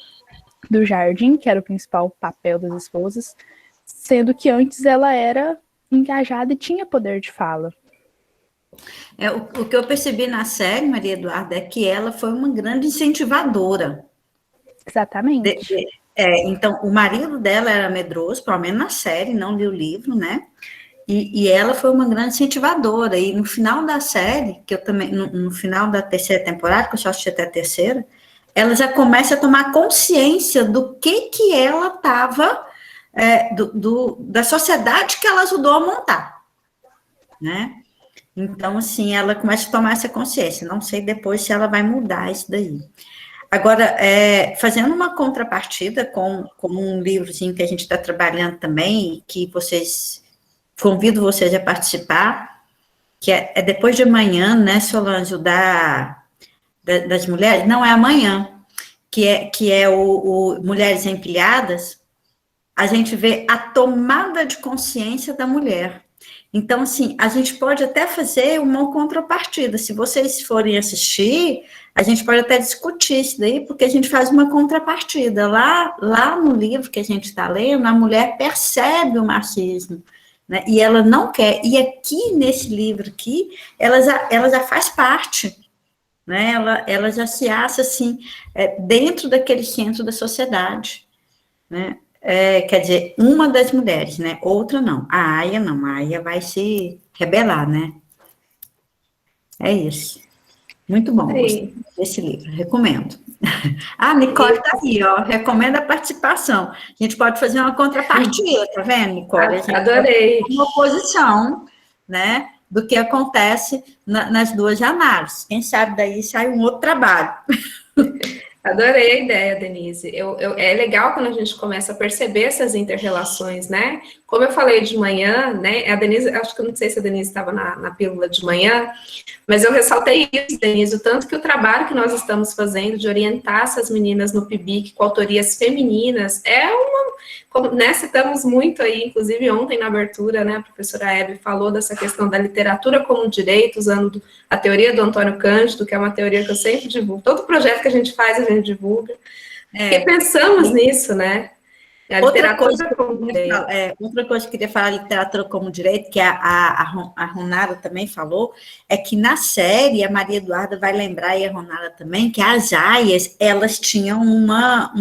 do jardim, que era o principal papel das esposas, sendo que antes ela era engajada e tinha poder de fala.
O que eu percebi na série, Maria Eduarda, é que ela foi uma grande incentivadora.
Exatamente.
Então, o marido dela era medroso, pelo menos na série, não li o livro, né? E ela foi uma grande incentivadora. E no final da série, que eu também, no final da terceira temporada, que eu só assisti até a terceira, ela já começa a tomar consciência do que ela estava, da sociedade que ela ajudou a montar, né? Então, assim, ela começa a tomar essa consciência. Não sei depois se ela vai mudar isso daí. Agora, fazendo uma contrapartida com um livrozinho que a gente está trabalhando também, que convido vocês a participar, que é Depois de Amanhã, né, Solange, das mulheres? Não, é amanhã, que é o Mulheres Empilhadas, a gente vê a tomada de consciência da mulher. Então, assim, a gente pode até fazer uma contrapartida. Se vocês forem assistir, a gente pode até discutir isso daí, porque a gente faz uma contrapartida. Lá no livro que a gente está lendo, a mulher percebe o machismo, né? E ela não quer. E aqui, nesse livro aqui, ela já faz parte, né? Ela já se acha, assim, dentro daquele centro da sociedade, né? Quer dizer, uma das mulheres, né? Outra não. A Aya não. A Aya vai se rebelar, né? É isso. Muito bom. Gostei desse livro. Recomendo. A Nicole tá aí, ó. Recomenda a participação. A gente pode fazer uma contrapartida, tá vendo, Nicole?
Adorei.
Uma oposição, né? Do que acontece nas duas análises. Quem sabe daí sai um outro trabalho.
Adorei a ideia, Denise. É legal quando a gente começa a perceber essas inter-relações, né? Como eu falei de manhã, né? A Denise, acho que eu não sei se a Denise estava na pílula de manhã, mas eu ressaltei isso, Denise, o tanto que o trabalho que nós estamos fazendo de orientar essas meninas no PIBIC com autorias femininas né, citamos muito aí, inclusive ontem na abertura, né, a professora Hebe falou dessa questão da literatura como direito, usando a teoria do Antônio Cândido, que é uma teoria que eu sempre divulgo. Todo projeto que a gente faz, a gente divulga. Porque pensamos nisso, né?
Outra coisa que eu queria falar, literatura como direito, que a Ronara também falou, é que na série, a Maria Eduarda vai lembrar, e a Ronara também, que as aias, elas tinham uma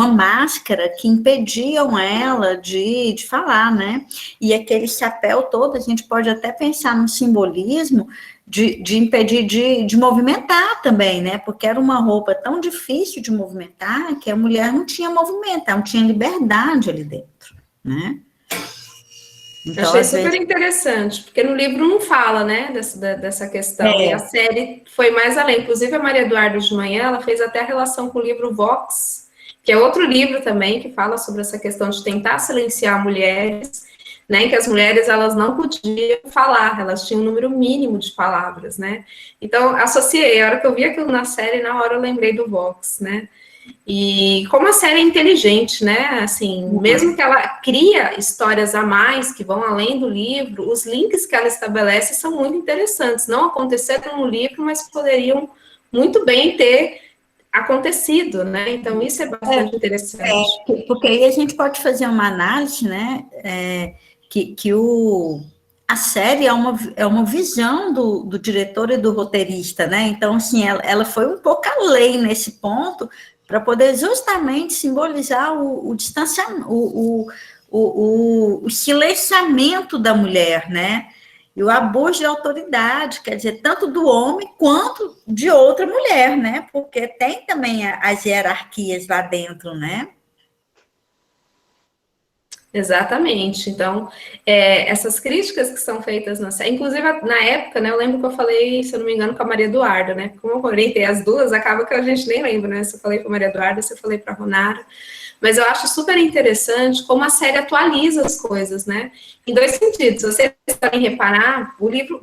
máscara que impediam ela de falar, né? E aquele chapéu todo, a gente pode até pensar no simbolismo de impedir de movimentar também, né? Porque era uma roupa tão difícil de movimentar que a mulher não tinha movimento, ela não tinha liberdade ali dentro, né?
Então, achei super interessante, porque no livro não fala, né, dessa questão, e a série foi mais além. Inclusive, a Maria Eduarda de Manhã, ela fez até a relação com o livro Vox, que é outro livro também, que fala sobre essa questão de tentar silenciar mulheres, né, que as mulheres, elas não podiam falar, elas tinham um número mínimo de palavras, né. Então, associei, a hora que eu vi aquilo na série, na hora eu lembrei do Vox, né. E como a série é inteligente, né, assim, mesmo que ela cria histórias a mais, que vão além do livro, os links que ela estabelece são muito interessantes, não aconteceram no livro, mas poderiam muito bem ter acontecido, né, então isso é bastante interessante.
Porque aí a gente pode fazer uma análise, né, a série é uma visão do diretor e do roteirista, né, então, assim, ela foi um pouco além nesse ponto, para poder justamente simbolizar o distanciamento, o silenciamento da mulher, né? E o abuso de autoridade, quer dizer, tanto do homem quanto de outra mulher, né? Porque tem também as hierarquias lá dentro, né?
Exatamente. Então, essas críticas que são feitas na série, inclusive na época, né, eu lembro que eu falei, se eu não me engano, com a Maria Eduarda, né, como eu orientei as duas, acaba que a gente nem lembra, né, se eu falei para a Maria Eduarda, se eu falei para a Ronara, mas eu acho super interessante como a série atualiza as coisas, né, em dois sentidos. Vocês podem reparar, o livro,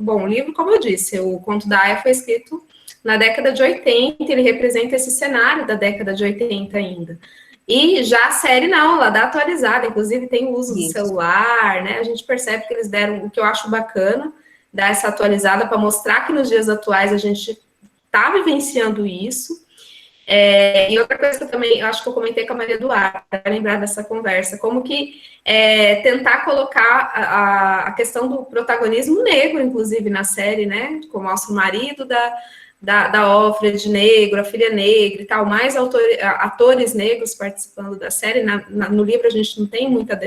como eu disse, o Conto da Aya foi escrito na década de 80, ele representa esse cenário da década de 80 ainda. E já a série não, ela dá atualizada, inclusive tem o uso do celular, né? A gente percebe que eles deram, o que eu acho bacana, dar essa atualizada para mostrar que nos dias atuais a gente está vivenciando isso. E outra coisa que eu também, eu acho que eu comentei com a Maria Eduarda, para lembrar dessa conversa, como que tentar colocar a questão do protagonismo negro, inclusive, na série, né? Como mostra o marido da Alfred negro, a filha negra e tal, mais atores negros participando da série. No livro a gente não tem muita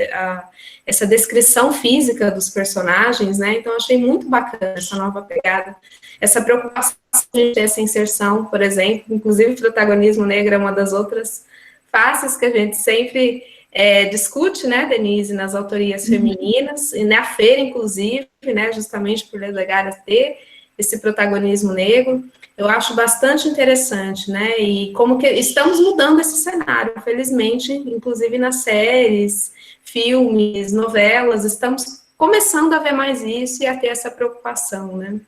essa descrição física dos personagens, né? Então achei muito bacana essa nova pegada, essa preocupação de ter essa inserção, por exemplo, inclusive o protagonismo negro é uma das outras faces que a gente sempre discute, né, Denise, nas autorias femininas, e na feira, inclusive, né, justamente por delegar ter esse protagonismo negro. Eu acho bastante interessante, né, e como que estamos mudando esse cenário, felizmente, inclusive nas séries, filmes, novelas, estamos começando a ver mais isso e a ter essa preocupação, né.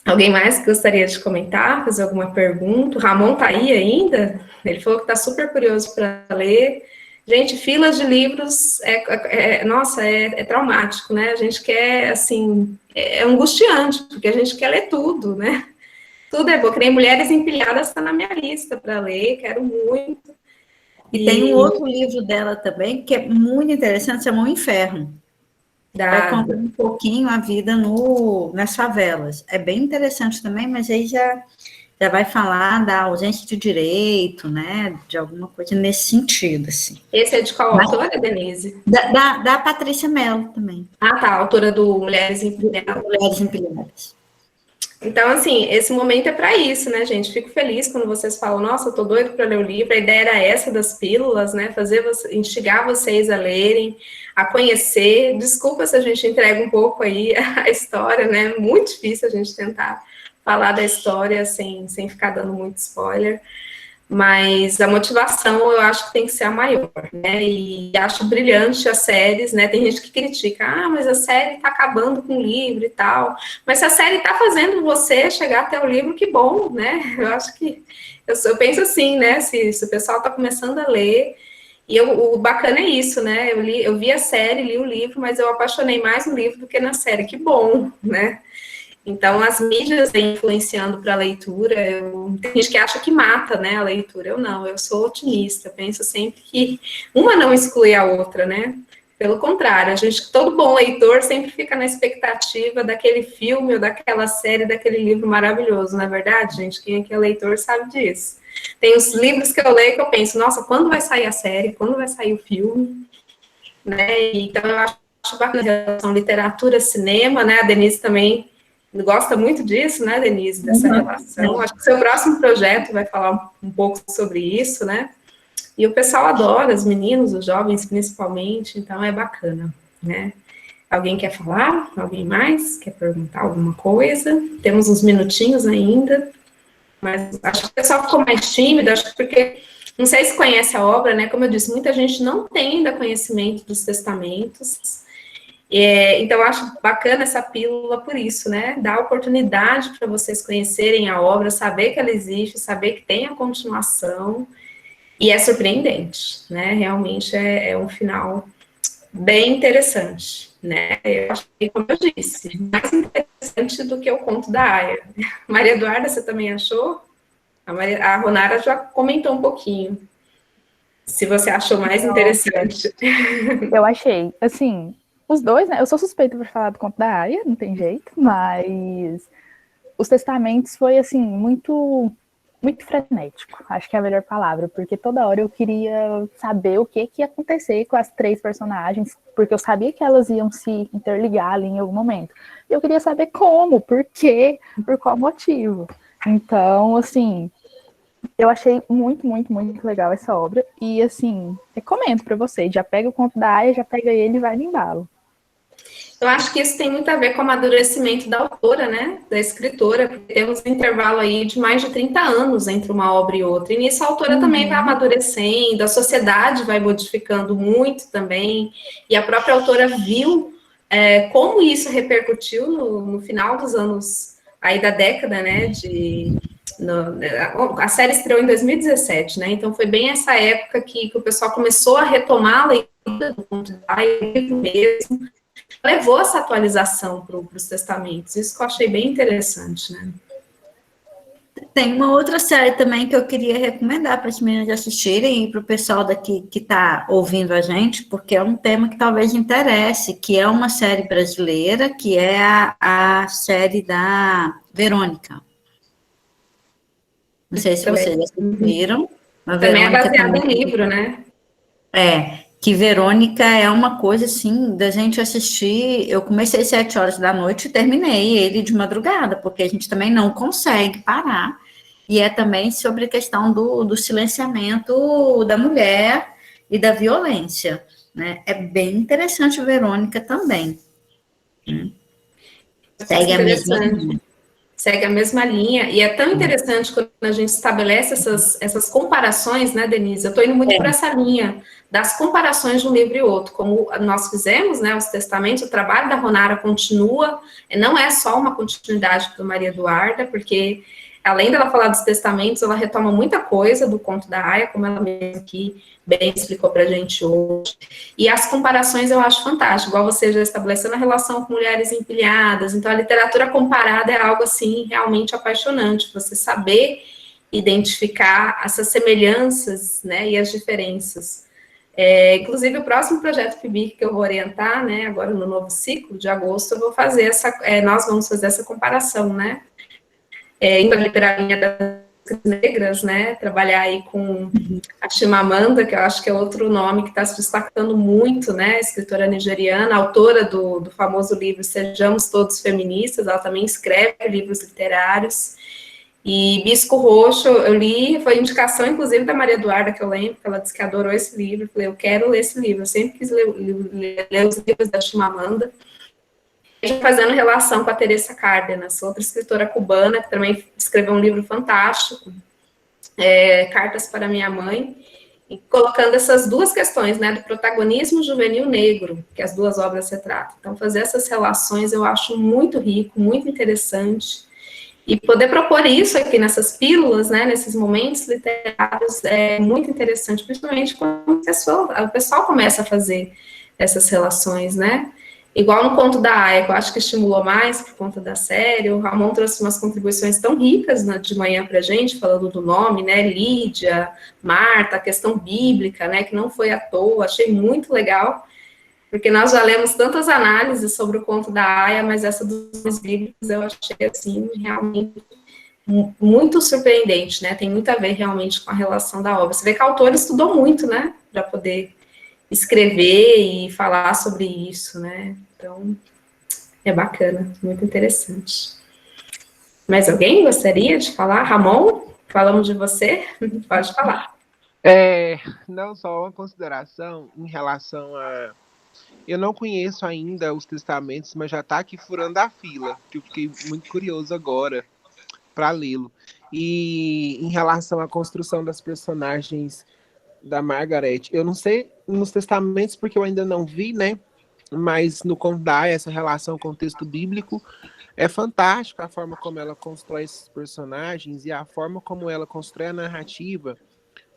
Alguém mais que gostaria de comentar, fazer alguma pergunta? O Ramon tá aí ainda? Ele falou que tá super curioso para ler. Gente, filas de livros, nossa, é traumático, né? A gente quer, assim, é angustiante, porque a gente quer ler tudo, né? Tudo é bom. Que nem Mulheres Empilhadas está na minha lista para ler, quero muito.
E tem um outro livro dela também, que é muito interessante, chama O Inferno. Vai contar um pouquinho a vida nas favelas. É bem interessante também, mas aí já vai falar da ausência de direito, né? De alguma coisa nesse sentido, assim.
Esse é de qual autora, Denise?
Da Patrícia Mello também.
Ah, tá, autora do Mulheres Empilhadas.
Mulheres Empilhadas.
Então, assim, esse momento é para isso, né, gente? Fico feliz quando vocês falam, nossa, eu tô doido para ler o livro. A ideia era essa das pílulas, né? Instigar vocês a lerem, a conhecer. Desculpa se a gente entrega um pouco aí a história, né? Muito difícil a gente tentar falar da história sem ficar dando muito spoiler. Mas a motivação eu acho que tem que ser a maior, né? E acho brilhante as séries, né? Tem gente que critica, mas a série tá acabando com o livro e tal. Mas se a série tá fazendo você chegar até o livro, que bom, né? Eu acho que eu penso assim, né? Se o pessoal tá começando a ler, e o bacana é isso, né? Eu vi a série, li o livro, mas eu apaixonei mais no livro do que na série. Que bom, né? Então, as mídias influenciando para a leitura, tem gente que acha que mata, né, a leitura. Eu não, eu sou otimista, penso sempre que uma não exclui a outra, né? Pelo contrário, todo bom leitor sempre fica na expectativa daquele filme ou daquela série, daquele livro maravilhoso, não é verdade, gente? Quem aqui é leitor sabe disso. Tem os livros que eu leio que eu penso, nossa, quando vai sair a série? Quando vai sair o filme? Né? Então, eu acho bacana a relação literatura, cinema, né? A Denise também gosta muito disso, né, Denise, dessa relação. Acho que o seu próximo projeto vai falar um pouco sobre isso, né? E o pessoal adora, os meninos, os jovens principalmente, então é bacana, né? Alguém quer falar? Alguém mais? Quer perguntar alguma coisa? Temos uns minutinhos ainda, mas acho que o pessoal ficou mais tímido, acho que porque, não sei se conhece a obra, né? Como eu disse, muita gente não tem ainda conhecimento dos testamentos. Então, eu acho bacana essa pílula por isso, né? Dá oportunidade para vocês conhecerem a obra, saber que ela existe, saber que tem a continuação, e é surpreendente, né? Realmente é um final bem interessante, né? Eu acho que, como eu disse, mais interessante do que o conto da Aya. Maria Eduarda, você também achou? A Ronara já comentou um pouquinho. Se você achou mais interessante.
Eu achei, assim, os dois, né? Eu sou suspeita por falar do conto da Aya, não tem jeito, mas os testamentos foi, assim, muito frenético, acho que é a melhor palavra, porque toda hora eu queria saber o que ia acontecer com as três personagens, porque eu sabia que elas iam se interligar ali em algum momento. Eu queria saber como, por quê, por qual motivo. Então, assim, eu achei muito, muito, muito legal essa obra, e, assim, recomendo para vocês, já pega o conto da Aya, já pega ele e vai no embalo.
Eu acho que isso tem muito a ver com o amadurecimento da autora, né, da escritora, porque temos um intervalo aí de mais de 30 anos entre uma obra e outra, e nisso a autora também vai amadurecendo, a sociedade vai modificando muito também, e a própria autora viu como isso repercutiu no final dos anos, aí da década, né, a série estreou em 2017, né, então foi bem essa época que o pessoal começou a retomar a leitura do conto da Aya mesmo, levou essa atualização para os testamentos. Isso que eu achei bem interessante, né?
Tem uma outra série também que eu queria recomendar para as meninas assistirem e para o pessoal daqui que está ouvindo a gente, porque é um tema que talvez interesse, que é uma série brasileira, que é a série da Verônica. Não sei se vocês assistiram.
Também é baseado em livro, né?
Que Verônica é uma coisa, assim, da gente assistir. Eu comecei às 7 horas da noite e terminei ele de madrugada, porque a gente também não consegue parar. E é também sobre a questão do silenciamento da mulher e da violência, né? É bem interessante Verônica também. Segue a mesma linha.
segue a mesma linha, e é tão interessante quando a gente estabelece essas comparações, né, Denise? Eu estou indo muito por essa linha das comparações de um livro e outro, como nós fizemos, né, os testamentos, o trabalho da Ronara continua, não é só uma continuidade do Maria Eduarda, porque além dela falar dos testamentos, ela retoma muita coisa do conto da Aya, como ela mesma aqui bem explicou para a gente hoje. E as comparações eu acho fantástico, igual você já estabeleceu na relação com mulheres empilhadas. Então, a literatura comparada é algo, assim, realmente apaixonante, você saber identificar essas semelhanças, né, e as diferenças. Inclusive, o próximo projeto PIBIC que eu vou orientar, né, agora no novo ciclo de agosto, eu vou fazer nós vamos fazer essa comparação, né, indo para a linha das negras, né, trabalhar aí com a Chimamanda, que eu acho que é outro nome que está se destacando muito, né, escritora nigeriana, autora do famoso livro Sejamos Todos Feministas, ela também escreve livros literários, e Bisco Roxo, eu li, foi indicação, inclusive, da Maria Eduarda, que eu lembro, que ela disse que adorou esse livro, eu falei, eu quero ler esse livro, eu sempre quis ler os livros da Chimamanda, fazendo relação com a Teresa Cárdenas, outra escritora cubana, que também escreveu um livro fantástico, Cartas para Minha Mãe, e colocando essas duas questões, né, do protagonismo juvenil negro, que as duas obras retratam. Então, fazer essas relações eu acho muito rico, muito interessante, e poder propor isso aqui nessas pílulas, né, nesses momentos literários, é muito interessante, principalmente quando o pessoal começa a fazer essas relações, né. Igual no conto da Aya, que eu acho que estimulou mais por conta da série, o Ramon trouxe umas contribuições tão ricas, né, de manhã para a gente, falando do nome, né, Lídia, Marta, a questão bíblica, né, que não foi à toa, achei muito legal, porque nós já lemos tantas análises sobre o conto da Aya, mas essa dos nomes bíblicos eu achei, assim, realmente muito surpreendente, né, tem muito a ver realmente com a relação da obra. Você vê que a autora estudou muito, né, para poder escrever e falar sobre isso, né? Então, é bacana, muito interessante. Mais alguém gostaria de falar? Ramon, falamos de você? Pode falar.
Não, só uma consideração em relação a... Eu não conheço ainda os testamentos, mas já está aqui furando a fila, que eu fiquei muito curioso agora para lê-lo. E em relação à construção das personagens da Margaret, eu não sei nos testamentos porque eu ainda não vi, né? Mas no conto da Aya, essa relação com o texto bíblico é fantástica, a forma como ela constrói esses personagens e a forma como ela constrói a narrativa.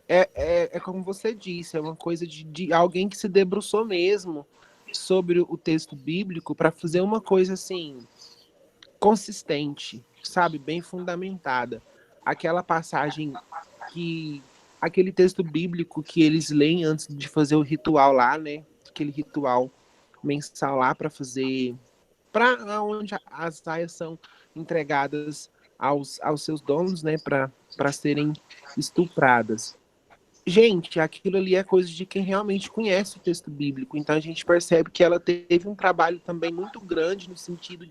É como você disse, é uma coisa de alguém que se debruçou mesmo sobre o texto bíblico para fazer uma coisa assim consistente, sabe, bem fundamentada. Aquela passagem aquele texto bíblico que eles leem antes de fazer o ritual lá, né? Aquele ritual mensal lá para fazer, para onde as aias são entregadas aos seus donos, né? Para serem estupradas. Gente, aquilo ali é coisa de quem realmente conhece o texto bíblico. Então a gente percebe que ela teve um trabalho também muito grande no sentido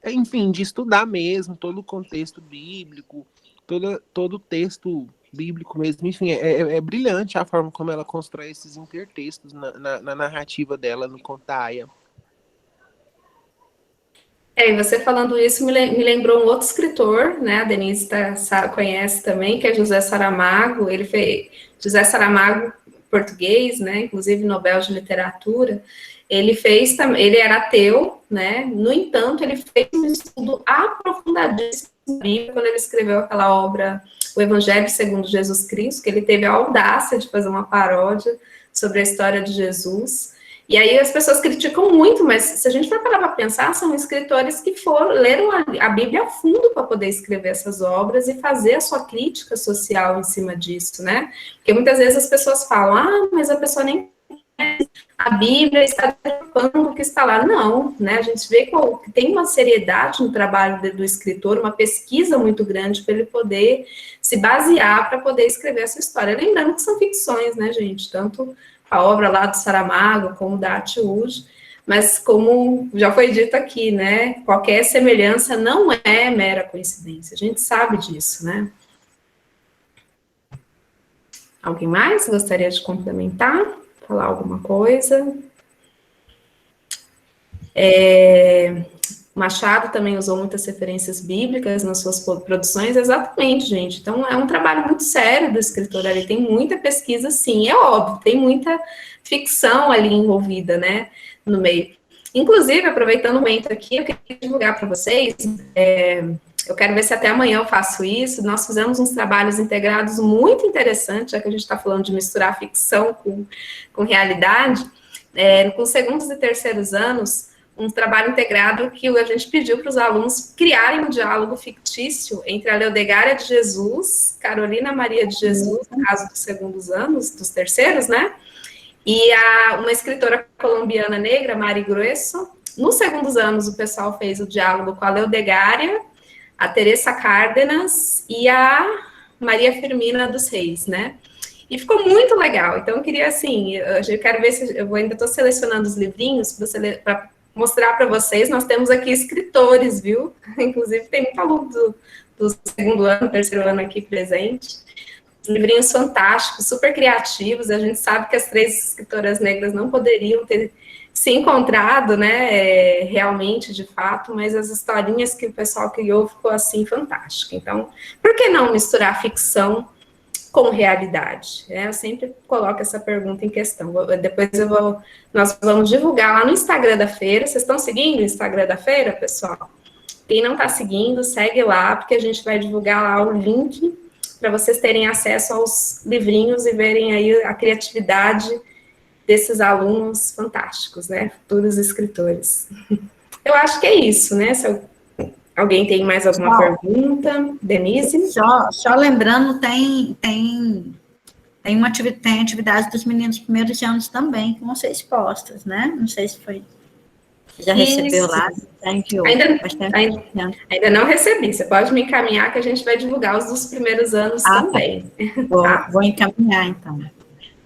enfim, de estudar mesmo todo o contexto bíblico, todo o texto bíblico mesmo. Enfim, é brilhante a forma como ela constrói esses intertextos na narrativa dela no conto da Aya.
E você falando isso me lembrou um outro escritor, né, a Denise conhece também, que é José Saramago. Ele fez José Saramago, português, né, inclusive Nobel de Literatura. Ele era ateu, né, no entanto, ele fez um estudo aprofundadíssimo quando ele escreveu aquela obra, O Evangelho segundo Jesus Cristo, que ele teve a audácia de fazer uma paródia sobre a história de Jesus. E aí as pessoas criticam muito, mas se a gente for parar para pensar, são escritores que leram a Bíblia a fundo para poder escrever essas obras e fazer a sua crítica social em cima disso, né? Porque muitas vezes as pessoas falam, mas a pessoa nem conhece a Bíblia, está preocupando o que está lá. Não, né? A gente vê que tem uma seriedade no trabalho do escritor, uma pesquisa muito grande para ele poder se basear para poder escrever essa história. Lembrando que são ficções, né, gente? Tanto a obra lá do Saramago, como da Atwood, mas como já foi dito aqui, né, qualquer semelhança não é mera coincidência, a gente sabe disso, né. Alguém mais gostaria de complementar? Falar alguma coisa? Machado também usou muitas referências bíblicas nas suas produções, exatamente, gente. Então, é um trabalho muito sério do escritor ali, tem muita pesquisa, sim, é óbvio, tem muita ficção ali envolvida, né, no meio. Inclusive, aproveitando o momento aqui, eu queria divulgar para vocês, eu quero ver se até amanhã eu faço isso, nós fizemos uns trabalhos integrados muito interessantes, já que a gente está falando de misturar ficção com realidade, com os segundos e terceiros anos, um trabalho integrado que a gente pediu para os alunos criarem um diálogo fictício entre a Leodegária de Jesus, Carolina Maria de Jesus, no caso dos segundos anos, dos terceiros, né? E uma escritora colombiana negra, Mari Grueso. Nos segundos anos, o pessoal fez o diálogo com a Leodegária, a Teresa Cárdenas e a Maria Firmina dos Reis, né? E ficou muito legal. Então, eu queria, assim, eu quero ver se eu ainda estou selecionando os livrinhos para mostrar para vocês. Nós temos aqui escritores, viu? Inclusive, tem muito aluno do segundo ano, terceiro ano aqui presente. Livrinhos fantásticos, super criativos. A gente sabe que as 3 escritoras negras não poderiam ter se encontrado, né, realmente, de fato, mas as historinhas que o pessoal criou ficou, assim, fantástico. Então, por que não misturar ficção com realidade? Eu sempre coloco essa pergunta em questão. Depois nós vamos divulgar lá no Instagram da feira. Vocês estão seguindo o Instagram da feira, pessoal? Quem não está seguindo, segue lá, porque a gente vai divulgar lá o link para vocês terem acesso aos livrinhos e verem aí a criatividade desses alunos fantásticos, né? Futuros escritores. Eu acho que é isso, né? Se alguém tem mais alguma pergunta? Denise?
Só lembrando, tem atividade dos meninos primeiros anos também, que vão ser expostas, né? Não sei se foi. Já recebeu lá? Já enviou.
Ainda não recebi. Você pode me encaminhar que a gente vai divulgar os dos primeiros anos também.
Tá. Vou encaminhar, então.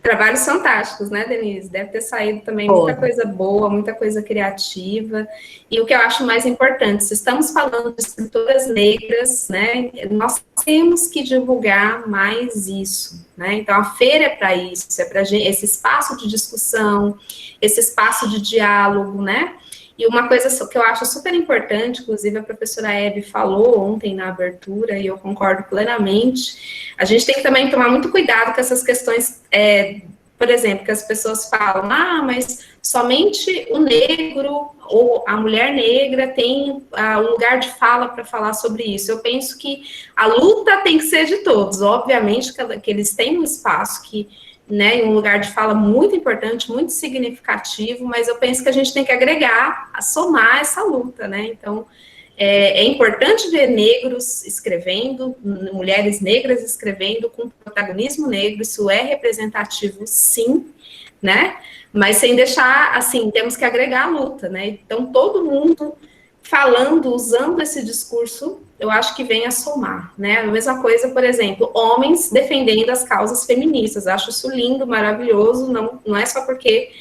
Trabalhos fantásticos, né, Denise? Deve ter saído também muita coisa boa, muita coisa criativa. E o que eu acho mais importante, se estamos falando de escritoras negras, né, nós temos que divulgar mais isso, né? Então, a feira é para isso, é para esse espaço de discussão, esse espaço de diálogo, né? E uma coisa que eu acho super importante, inclusive a professora Hebe falou ontem na abertura, e eu concordo plenamente, a gente tem que também tomar muito cuidado com essas questões, por exemplo, que as pessoas falam, mas somente o negro ou a mulher negra tem um lugar de fala para falar sobre isso. Eu penso que a luta tem que ser de todos, obviamente que eles têm um espaço que, né, um lugar de fala muito importante, muito significativo, mas eu penso que a gente tem que agregar, somar essa luta, né? Então, é importante ver negros escrevendo, mulheres negras escrevendo com protagonismo negro, isso é representativo, sim, né? Mas sem deixar, assim, temos que agregar a luta, né? Então, todo mundo falando, usando esse discurso, eu acho que vem a somar, né? A mesma coisa, por exemplo, homens defendendo as causas feministas. Acho isso lindo, maravilhoso, não é só porque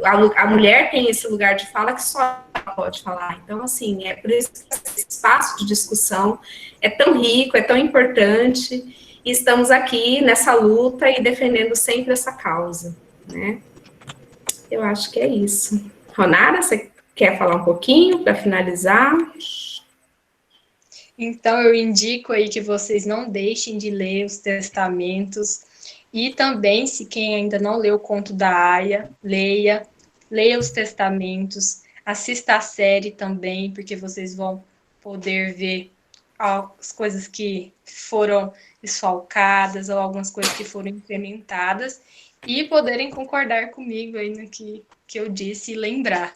a mulher tem esse lugar de fala que só ela pode falar. Então, assim, é por isso que esse espaço de discussão é tão rico, é tão importante, e estamos aqui nessa luta e defendendo sempre essa causa, né? Eu acho que é isso. Ronara, você quer falar um pouquinho para finalizar?
Então, eu indico aí que vocês não deixem de ler os testamentos e também, se quem ainda não leu o Conto da Aia, leia os testamentos, assista a série também, porque vocês vão poder ver as coisas que foram desfalcadas ou algumas coisas que foram implementadas e poderem concordar comigo aí no que eu disse e lembrar.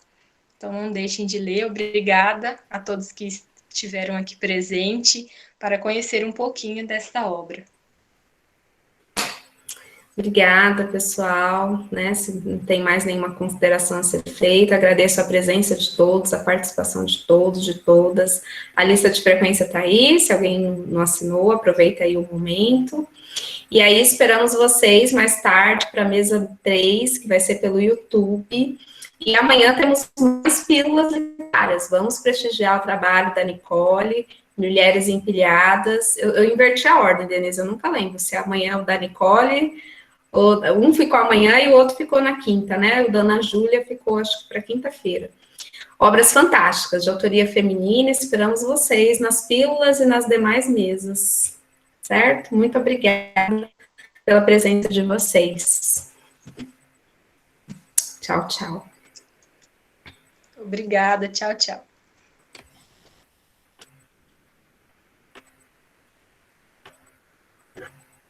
Então, não deixem de ler. Obrigada a todos que estiveram aqui presentes para conhecer um pouquinho desta obra.
Obrigada, pessoal, né? Se não tem mais nenhuma consideração a ser feita, agradeço a presença de todos, a participação de todos, de todas. A lista de frequência está aí, se alguém não assinou, aproveita aí o momento. E aí, esperamos vocês mais tarde para a mesa 3, que vai ser pelo YouTube. E amanhã temos mais pílulas literárias. Vamos prestigiar o trabalho da Nicole, Mulheres Empilhadas. Eu inverti a ordem, Denise, eu nunca lembro se amanhã é o da Nicole, ou um ficou amanhã e o outro ficou na quinta, né? O da Ana Júlia ficou, acho que para quinta-feira. Obras fantásticas, de autoria feminina, esperamos vocês nas pílulas e nas demais mesas, certo? Muito obrigada pela presença de vocês. Tchau, tchau.
Obrigada, tchau, tchau.